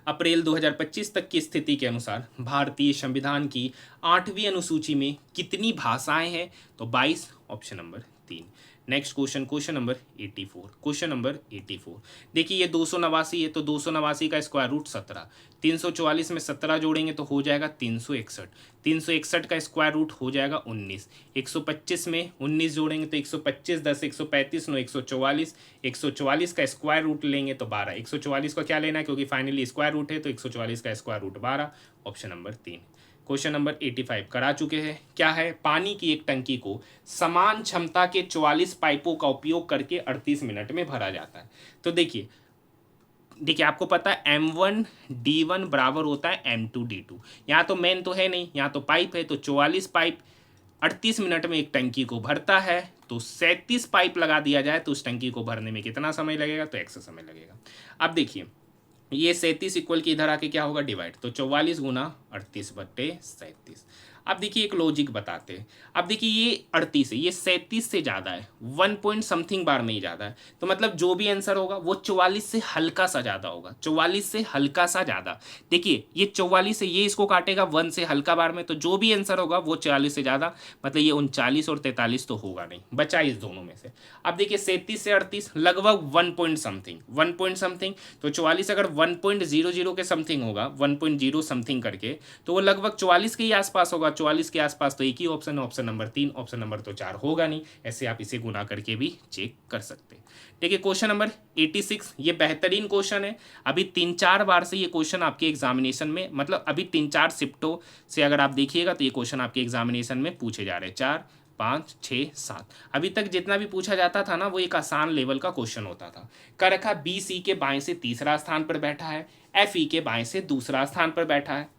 अप्रैल 2025 तक की स्थिति के अनुसार भारतीय संविधान की 8वीं अनुसूची में कितनी भाषाएं हैं, तो 22, option number 3। Next question, question number 84, question number 84। देखिए ये 289 है, तो 289 का स्क्वायर रूट 17, 344 में 17 जोड़ेंगे तो हो जाएगा 361, 361 का स्क्वायर रूट हो जाएगा 19, 125 में 19 जोड़ेंगे तो 125, 10 135, 9 144, 144 का स्क्वायर रूट लेंगे तो 12, 144 का क्या लेना है क्योंकि फाइनली स्क्वायर रूट है, तो 144 का square root 12, option number 3। Question number 85 करा चुके हैं, क्या है, पानी की एक टंकी को समान क्षमता के 44 पाइपों का उपयोग करके 38 मिनट में भरा जाता है। तो देखिए आपको पता है M1D1 बराबर होता है M2D2, यहाँ तो मेन तो है नहीं, यहाँ तो पाइप है, तो 44 पाइप 38 मिनट में एक टंकी को भरता है, तो 37 पाइप लगा दिया जाए तो उस टंकी को भरने में कितना समय लगेगा, तो x समय लगेगा। अब देखिए ये 37 इक्वल की इधर आके क्या होगा, डिवाइड, तो 44 गुना 38/37। अब देखिए एक लॉजिक बताते हैं, अब देखिए ये 38 है, ये 37 से ज़्यादा है, 1 पॉइंट समथिंग बार में ही ज़्यादा है, तो मतलब जो भी आंसर होगा वो 44 से हल्का सा ज़्यादा होगा, 44 से हल्का सा ज़्यादा। देखिए ये 44 है, ये इसको काटेगा 1 से हल्का बार में, तो जो भी आंसर होगा वो 44 से ज़्यादा, मतलब ये 39 और 43 तो होगा नहीं, बचा इस दोनों में से। अब देखिए 37 से 38 लगभग 1 पॉइंट समथिंग, तो 44 अगर 1.00 के समथिंग होगा, 1.0 समथिंग करके, तो वो लगभग 44 के ही आसपास होगा, 44 के आसपास, तो एक ही ऑप्शन है, ऑप्शन नंबर 3, ऑप्शन नंबर तो 4 होगा नहीं, ऐसे आप इसे गुना करके भी चेक कर सकते हैं। देखिए क्वेश्चन नंबर 86, ये बेहतरीन क्वेश्चन है, अभी 3-4 बार से ये क्वेश्चन आपके एग्जामिनेशन में, मतलब अभी 3-4 शिफ्टों से अगर आप देखिएगा तो ये क्वेश्चन आपके एग्जामिनेशन में पूछे जा रहे हैं, 4 5 6 7, अभी तक जितना भी पूछा जाता था ना वो एक आसान लेवल का क्वेश्चन होता था। कर रखा बी सी के बाएं से तीसरा स्थान पर बैठा है, एफ ई के बाएं से दूसरा स्थान पर बैठा है।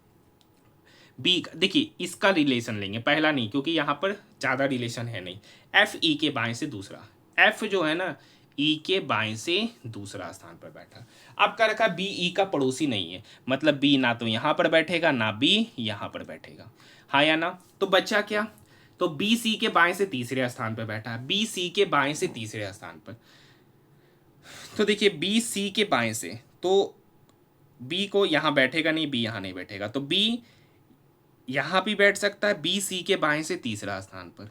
बी देखिए इसका रिलेशन लेंगे, पहला नहीं क्योंकि यहाँ पर ज़्यादा रिलेशन है नहीं। एफ ई के बाएं से दूसरा, एफ जो है ना ई के बाएं से दूसरा स्थान पर बैठा। अब कर रखा बी ई का पड़ोसी नहीं है, मतलब बी ना तो यहाँ पर बैठेगा ना बी यहाँ पर बैठेगा, हाँ या ना, तो बच्चा क्या, तो बी सी के बाएं से तीसरे स्थान पर बैठा है, बी सी के बाएं से तीसरे स्थान पर, तो देखिए बी सी के बाएं से, तो बी को यहाँ बैठेगा नहीं, बी यहाँ नहीं बैठेगा, तो बी यहाँ भी बैठ सकता है, बी सी के बाएं से तीसरा स्थान पर,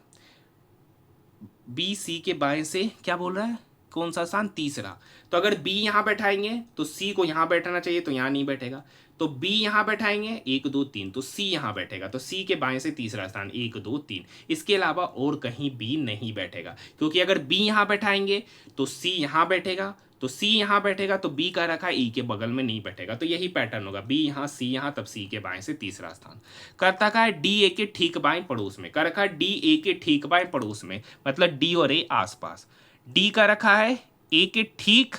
बी सी के बाएं से क्या बोल रहा है, कौन सा स्थान, तीसरा, तो अगर बी यहाँ बैठाएंगे तो सी को यहाँ बैठना चाहिए, तो यहाँ नहीं बैठेगा, तो बी यहाँ बैठाएंगे 1 2 3, तो सी यहाँ बैठेगा, तो सी के बाएं से तीसरा स्थान 1 2 3, इसके अलावा और कहीं बी नहीं बैठेगा, क्योंकि अगर बी यहाँ बैठाएंगे तो सी यहाँ बैठेगा, तो सी यहाँ बैठेगा, तो बी का रखा ई के बगल में नहीं बैठेगा, तो यही पैटर्न होगा, बी यहाँ सी यहाँ, तब सी के बाएं से तीसरा स्थान। करता का है डी ए के ठीक बाएं पड़ोस में, कर रखा है डी ए के ठीक बाएं पड़ोस में, मतलब डी और ए आसपास, डी का रखा है ए के ठीक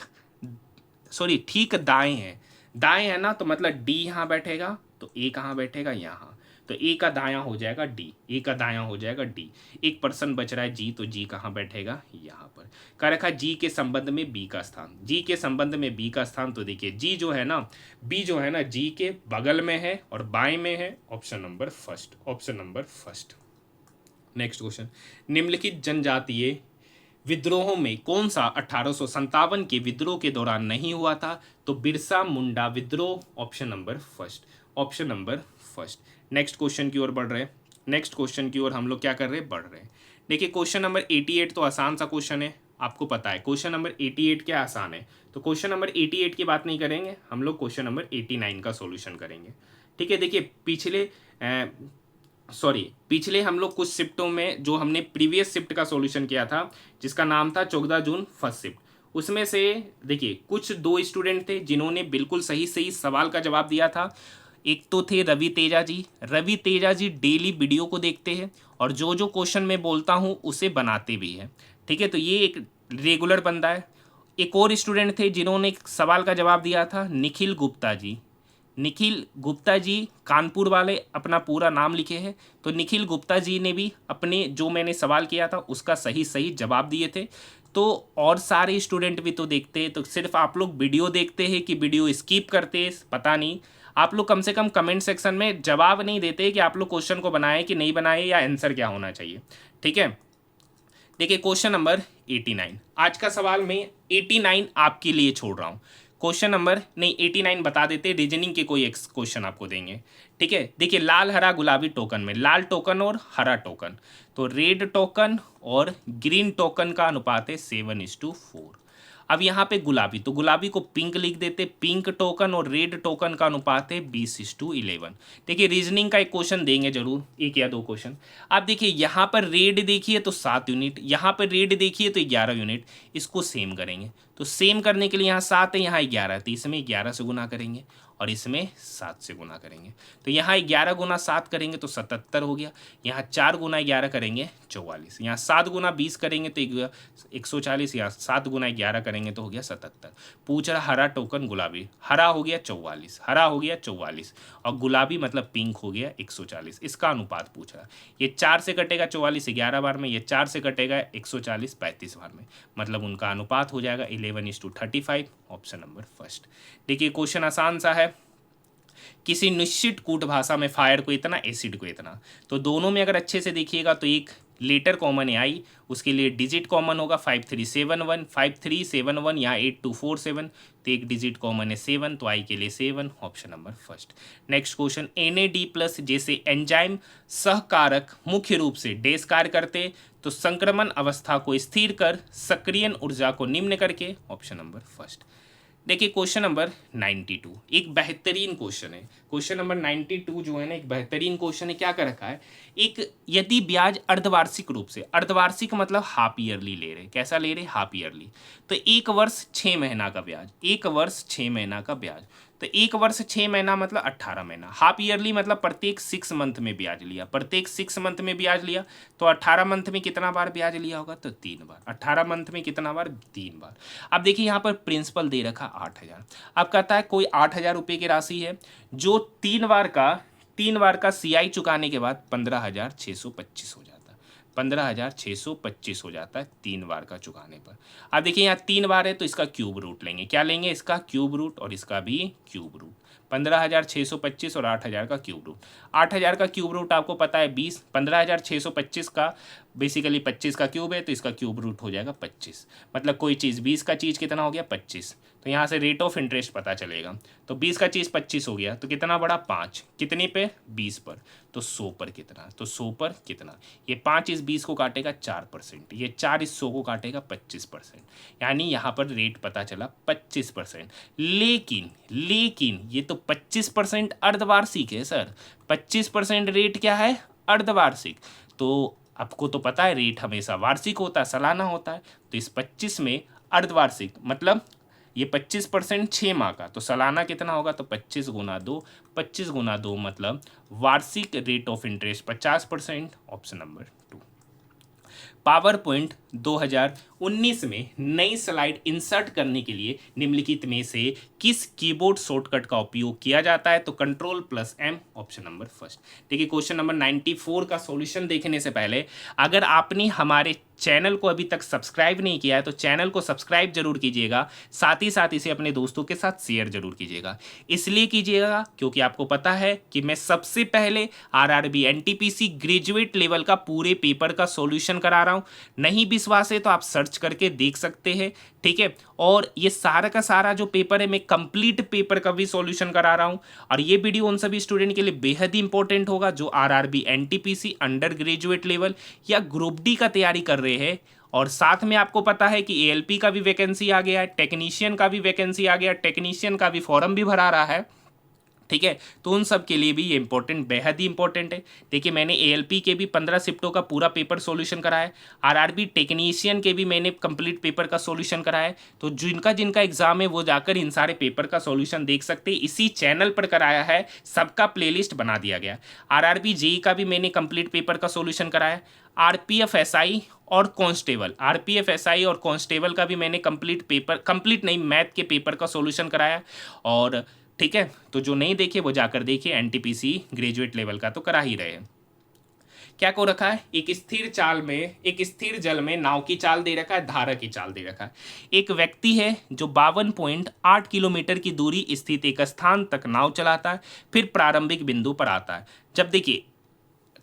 दाएं है, दाएं है ना, तो मतलब डी यहाँ बैठेगा, तो ए कहाँ बैठेगा, यहाँ, तो ए का दायां हो जाएगा डी, ए का दायां हो जाएगा डी, एक पर्सन बच रहा है जी, तो जी कहाँ बैठेगा, यहाँ पर। का रखा जी के संबंध में बी का स्थान, जी के संबंध में बी का स्थान, तो देखिए जी जो है ना, बी जो है ना जी के बगल में है और बाएं में है, option number first, option number first. Next question, निम्नलिखित जनजातीय विद्रोहों में कौन सा 1857 के विद्रोह के दौरान नहीं हुआ था, तो बिरसा मुंडा विद्रोह, option number first, option number first. Next question की ओर बढ़ रहे हैं, नेक्स्ट क्वेश्चन की ओर हम लोग क्या कर रहे हैं, बढ़ रहे हैं। देखिए क्वेश्चन नंबर 88 तो आसान सा क्वेश्चन है, आपको पता है क्वेश्चन नंबर 88 क्या आसान है। तो क्वेश्चन नंबर 88 की बात नहीं करेंगे, हम लोग क्वेश्चन नंबर 89 का सॉल्यूशन करेंगे। ठीक है, देखिए पिछले हम लोग कुछ शिफ्टों में जो हमने प्रीवियस शिफ्ट का सॉल्यूशन किया था जिसका नाम था 14 जून फर्स्ट शिफ्ट, उसमें से देखिए कुछ 2 स्टूडेंट थे जिन्होंने बिल्कुल सही सही सवाल का जवाब दिया था। एक तो थे रवि तेजा जी। रवि तेजा जी डेली वीडियो को देखते हैं और जो जो क्वेश्चन मैं बोलता हूँ उसे बनाते भी हैं। ठीक है, तो ये एक रेगुलर बंदा है। एक और स्टूडेंट थे जिन्होंने एक सवाल का जवाब दिया था, निखिल गुप्ता जी। निखिल गुप्ता जी कानपुर वाले अपना पूरा नाम लिखे हैं, तो निखिल गुप्ता जी ने भी अपने जो मैंने सवाल किया था उसका सही सही जवाब दिए थे। तो और सारे स्टूडेंट भी तो देखते हैं, तो सिर्फ आप लोग वीडियो देखते हैं कि वीडियो स्किप करते हैं, पता नहीं। आप लोग कम से कम कमेंट सेक्शन में जवाब नहीं देते कि आप लोग क्वेश्चन को बनाए कि नहीं बनाए या आंसर क्या होना चाहिए। ठीक है, देखिए क्वेश्चन नंबर 89, आज का सवाल मैं 89 आपके लिए छोड़ रहा हूँ। क्वेश्चन नंबर नहीं 89 बता देते, रीजनिंग के कोई एक क्वेश्चन आपको देंगे। ठीक है, देखिए लाल हरा गुलाबी टोकन में लाल टोकन और हरा टोकन, तो रेड टोकन और ग्रीन टोकन का अनुपात है 7:4। अब यहाँ पे गुलाबी, तो गुलाबी को पिंक लिख देते, पिंक टोकन और रेड टोकन का अनुपात है 20:11। देखिए रीजनिंग का एक क्वेश्चन देंगे जरूर, एक या दो क्वेश्चन। आप देखिए यहाँ पर रेड देखिए तो 7 यूनिट, यहाँ पर रेड देखिए तो 11 यूनिट। इसको सेम करेंगे, तो सेम करने के लिए यहाँ 7 है, यहाँ 11 है, तो इसमें 11 से गुना करेंगे और इसमें 7 से गुना करेंगे। तो यहाँ 11 गुना 7 करेंगे तो 77 हो गया। यहाँ 4 गुना 11 करेंगे 44। यहाँ 7 गुना 20 करेंगे तो 140। यहाँ 7 गुना 11 करेंगे तो हो गया 77। पूछ रहा हरा टोकन गुलाबी, हरा हो गया 44, हरा हो गया 44 और गुलाबी मतलब पिंक हो गया 140। इसका अनुपात पूछ रहा। ये 4 से कटेगा 44 11 बार में, ये 4 से कटेगा 140 35 बार में, मतलब उनका अनुपात हो जाएगा 11:35। Option number first. देखिए क्वेश्चन आसान सा है। किसी निश्चित कूट भाषा में फायर को इतना, एसिड को इतना, तो दोनों में अगर अच्छे से देखिएगा तो एक लेटर कॉमन है आई, उसके लिए डिजिट कॉमन होगा 5371, 5371 या 8247, तो एक डिजिट कॉमन है 7, तो आई के लिए 7। Option number first. Next question, NAD+ जैसे एंजाइम सहकारक मुख्य रूप से डैश कार्य करते, तो संक्रमण अवस्था को स्थिर कर सक्रियण ऊर्जा को निम्न करके। Option number first. देखिए क्वेश्चन नंबर 92 एक बेहतरीन क्वेश्चन है। क्वेश्चन नंबर 92 जो है ना एक बेहतरीन क्वेश्चन है। क्या कर रखा है, एक यदि ब्याज अर्धवार्षिक रूप से, अर्धवार्षिक मतलब हाफ ईयरली ले रहे, कैसा ले रहे, हाफ ईयरली, तो 1 वर्ष 6 महीना का ब्याज, 1 वर्ष 6 महीना का ब्याज, तो 1 वर्ष 6 महीना मतलब 18 महीना। हाफ ईयरली मतलब प्रत्येक 6 मंथ में ब्याज लिया, प्रत्येक 6 मंथ में ब्याज लिया, तो 18 मंथ में कितना बार ब्याज लिया होगा, तो 3 बार। 18 मंथ में कितना बार, 3 बार। अब देखिए यहाँ पर प्रिंसिपल दे रखा 8000। अब कहता है कोई 8000 रुपये की राशि है जो 3 बार का CI चुकाने के बाद 15,625 हो जाता है, 15,625 हो जाता है 3 बार का चुकाने पर। अब देखिए यहाँ 3 बार है तो इसका क्यूब रूट लेंगे, क्या लेंगे, इसका क्यूब रूट और इसका भी क्यूब रूट। 15,625 और 8,000 का क्यूब रूट। 8,000 का क्यूब रूट आपको पता है 20, 15,625 का बेसिकली 25 का क्यूब है तो इसका क्यूब रूट हो जाएगा 25, मतलब कोई चीज़ 20 का चीज़ कितना हो गया 25, तो यहाँ से रेट ऑफ इंटरेस्ट पता चलेगा। तो 20 का चीज़ 25 हो गया तो कितना बढ़ा 5, कितने पे 20 पर, तो 100 पर कितना, तो 100 पर कितना, ये 5 इस 20 को काटेगा 4%, ये 4 इस 100 को काटेगा 25%, यानी यहाँ पर रेट पता चला 25%। लेकिन ये तो 25% अर्धवार्षिक है सर, 25% रेट क्या है, अर्धवार्षिक। तो आपको तो पता है रेट हमेशा वार्षिक होता है, सालाना होता है, तो इस 25 में अर्धवार्षिक मतलब ये 25% 6 माह का, तो सालाना कितना होगा, तो 25 गुना 2, 25 गुना 2 मतलब वार्षिक rate of interest 50%। Option number 2। Power point 2019 में नई स्लाइड इंसर्ट करने के लिए निम्नलिखित में से किस कीबोर्ड शॉर्टकट का उपयोग किया जाता है, तो Ctrl+M। Option number first. देखिए क्वेश्चन नंबर 94 का सॉल्यूशन देखने से पहले अगर आपने हमारे चैनल को अभी तक सब्सक्राइब नहीं किया है तो चैनल को सब्सक्राइब जरूर कीजिएगा, साथ ही साथ इसे अपने दोस्तों के साथ शेयर जरूर कीजिएगा। इसलिए कीजिएगा क्योंकि आपको पता है कि मैं सबसे पहले RRB NTPC ग्रेजुएट लेवल का पूरे पेपर का सॉल्यूशन करा रहा हूं। नहीं विश्वास है तो आप सर्च करके देख सकते हैं, ठीक है। और ये सारा का सारा जो पेपर है मैं कंप्लीट पेपर का भी सॉल्यूशन करा रहा हूँ, और ये वीडियो उन सभी स्टूडेंट के लिए बेहद ही इंपॉर्टेंट होगा जो RRB NTPC under graduate level या ग्रुप डी का तैयारी कर रहे हैं। और साथ में आपको पता है कि एएलपी का भी वैकेंसी आ गया है, टेक्नीशियन का भी वैकेंसी आ गया, टेक्नीशियन का भी फॉर्म भी भरा रहा है, ठीक है। तो उन सब के लिए भी ये इंपॉर्टेंट, बेहद ही इंपॉर्टेंट है। देखिए मैंने एएलपी के भी 15 शिफ्टों का पूरा पेपर सॉल्यूशन कराया है, आरआरबी टेक्नीशियन के भी मैंने कंप्लीट पेपर का सॉल्यूशन कराया है। तो जिनका जिनका एग्जाम है वो जाकर इन सारे पेपर का सॉल्यूशन देख सकते हैं, इसी चैनल पर कराया है, सबका प्लेलिस्ट बना दिया गया। आरआरबी जेई का भी मैंने कंप्लीट पेपर का सॉल्यूशन कराया है। आरपीएफ एसआई और कांस्टेबल, आरपीएफ एसआई और कांस्टेबल का भी मैंने कंप्लीट पेपर, कंप्लीट नहीं, मैथ के पेपर का सॉल्यूशन कराया। और ठीक है, तो जो नहीं देखे वो जाकर देखिए, एनटीपीसी ग्रेजुएट लेवल का तो करा ही रहे हैं। क्या को रखा है, एक स्थिर चाल में, एक स्थिर जल में नाव की चाल दे रखा है, धारा की चाल दे रखा है। एक व्यक्ति है जो 52.8 किलोमीटर की दूरी स्थित एक स्थान तक नाव चलाता है, फिर प्रारंभिक बिंदु पर आता है। जब देखिए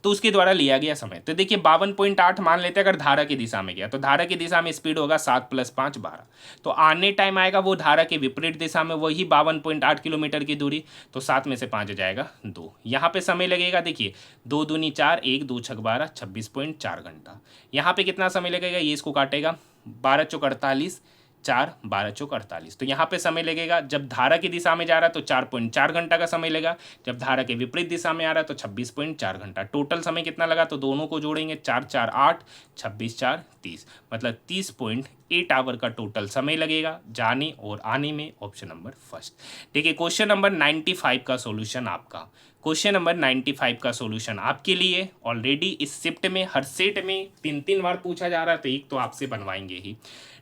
तो उसके द्वारा लिया गया समय, तो देखिए 52.8 मान लेते हैं अगर धारा की दिशा में गया, तो धारा की दिशा में स्पीड होगा 7 + 5 12। तो आने टाइम आएगा वो धारा के विपरीत दिशा में, वही 52.8 किलोमीटर की दूरी, तो 7 में से 5 जाएगा 2। यहाँ पे समय लगेगा, देखिए 2 दूनी 4, 1 2 6 12, 26.4 घंटा। यहाँ पे कितना समय लगेगा, ये इसको काटेगा, 12 चौक 48, 4 12 चौक 48। तो यहाँ पे समय लगेगा, जब धारा की दिशा में जा रहा है तो 4.4 घंटा का समय लेगा, जब धारा के विपरीत दिशा में आ रहा है तो 26.4 घंटा। टोटल समय कितना लगा, तो दोनों को जोड़ेंगे, 4 4 8, 26 4 30, मतलब 30.8 आवर का टोटल समय लगेगा जाने और आने में। Option number first. देखिए क्वेश्चन नंबर 95 का सोल्यूशन आपका, क्वेश्चन नंबर 95 का सॉल्यूशन आपके लिए ऑलरेडी इस शिफ्ट में, हर सेट में 3 बार पूछा जा रहा है, तो एक तो आपसे बनवाएंगे ही।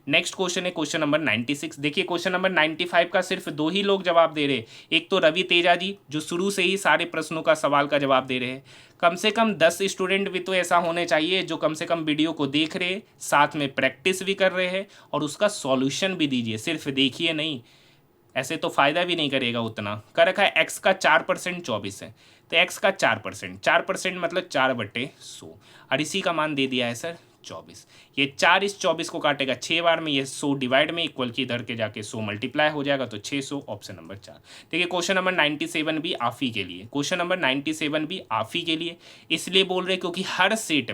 नेक्स्ट क्वेश्चन है क्वेश्चन नंबर 96। देखिए क्वेश्चन नंबर 95 का सिर्फ 2 ही लोग जवाब दे रहे हैं, एक तो रवि तेजा जी जो शुरू से ही सारे प्रश्नों का सवाल का जवाब दे रहे हैं। कम से कम 10 स्टूडेंट भी तो ऐसा होने चाहिए जो कम से कम वीडियो को देख रहे, साथ में प्रैक्टिस भी कर रहे हैं और उसका सॉल्यूशन भी दीजिए, सिर्फ देखिए नहीं, ऐसे तो फ़ायदा भी नहीं करेगा उतना। कर रखा है एक्स का 4% 24 है, तो एक्स का 4% मतलब 4/100, और इसी का मान दे दिया है सर 24। ये 4 इस 24 को काटेगा 6 बार में, ये 100 डिवाइड में इक्वल की इधर के जाके 100 मल्टीप्लाई हो जाएगा, तो 600। Option number 4। देखिए क्वेश्चन नंबर 97 भी आप ही के लिए, क्वेश्चन नंबर 97 भी आप ही के लिए इसलिए बोल रहे क्योंकि हर सेट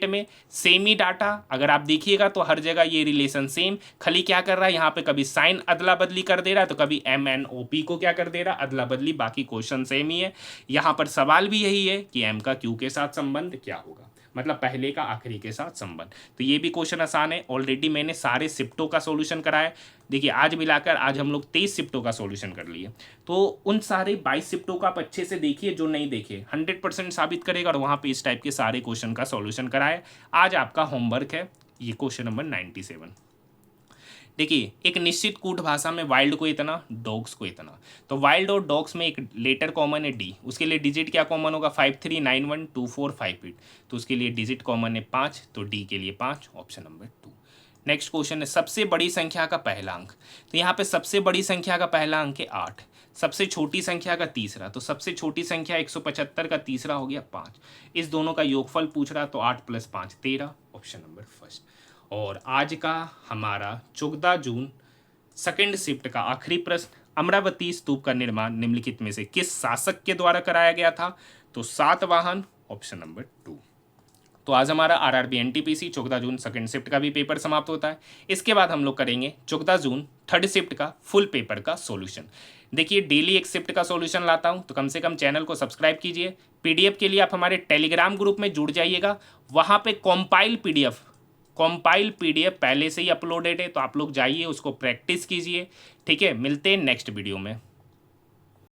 में सेम ही डाटा, अगर आप देखिएगा तो हर जगह ये रिलेशन सेम, खाली क्या कर रहा है यहाँ पे कभी साइन अदला बदली कर दे रहा है, तो कभी MNOP को क्या कर दे रहा है, अदला बदली, बाकी क्वेश्चन सेम ही है। यहाँ पर सवाल भी यही है कि M का Q के साथ संबंध क्या होगा, मतलब पहले का आखिरी के साथ संबंध। तो ये भी क्वेश्चन आसान है, ऑलरेडी मैंने सारे शिफ्टों का सॉल्यूशन कराया। देखिए आज मिलाकर आज हम लोग 23 शिफ्टों का सॉल्यूशन कर लिए, तो उन सारे 22 शिफ्टों का आप अच्छे से देखिए, जो नहीं देखे 100% साबित करेगा, और वहाँ पे इस टाइप के सारे क्वेश्चन का सॉल्यूशन कराया। आज आपका होमवर्क है ये क्वेश्चन नंबर 97। देखिए एक निश्चित कूट भाषा में वाइल्ड को इतना, डॉग्स को इतना, तो वाइल्ड और डॉग्स में एक लेटर कॉमन है डी, उसके लिए डिजिट क्या कॉमन होगा, 53912458, तो उसके लिए डिजिट कॉमन है 5, तो डी के लिए 5। Option number 2। नेक्स्ट क्वेश्चन है सबसे बड़ी संख्या का पहला अंक, तो यहाँ पे सबसे बड़ी संख्या का पहला अंक है 8, सबसे छोटी संख्या का तीसरा, तो सबसे छोटी संख्या 175 का तीसरा हो गया 5, इस दोनों का योगफल पूछ रहा, तो 8 + 5 13। Option number first. और आज का हमारा 14 जून सेकंड शिफ्ट का आखिरी प्रश्न, अमरावती स्तूप का निर्माण निम्नलिखित में से किस शासक के द्वारा कराया गया था, तो सातवाहन। Option number 2। तो आज हमारा आरआरबी एनटीपीसी 14 जून सेकंड शिफ्ट का भी पेपर समाप्त होता है। इसके बाद हम लोग करेंगे 14 जून थर्ड शिफ्ट का फुल पेपर का सॉल्यूशन। देखिए डेली एक शिफ्ट का सॉल्यूशन लाता हूं, तो कम से कम चैनल को सब्सक्राइब कीजिए। पीडीएफ के लिए आप हमारे टेलीग्राम ग्रुप में जुड़ जाइएगा, वहां पे कॉम्पाइल पीडीएफ पहले से ही अपलोडेड है, तो आप लोग जाइए उसको प्रैक्टिस कीजिए। ठीक है, मिलते हैं नेक्स्ट वीडियो में।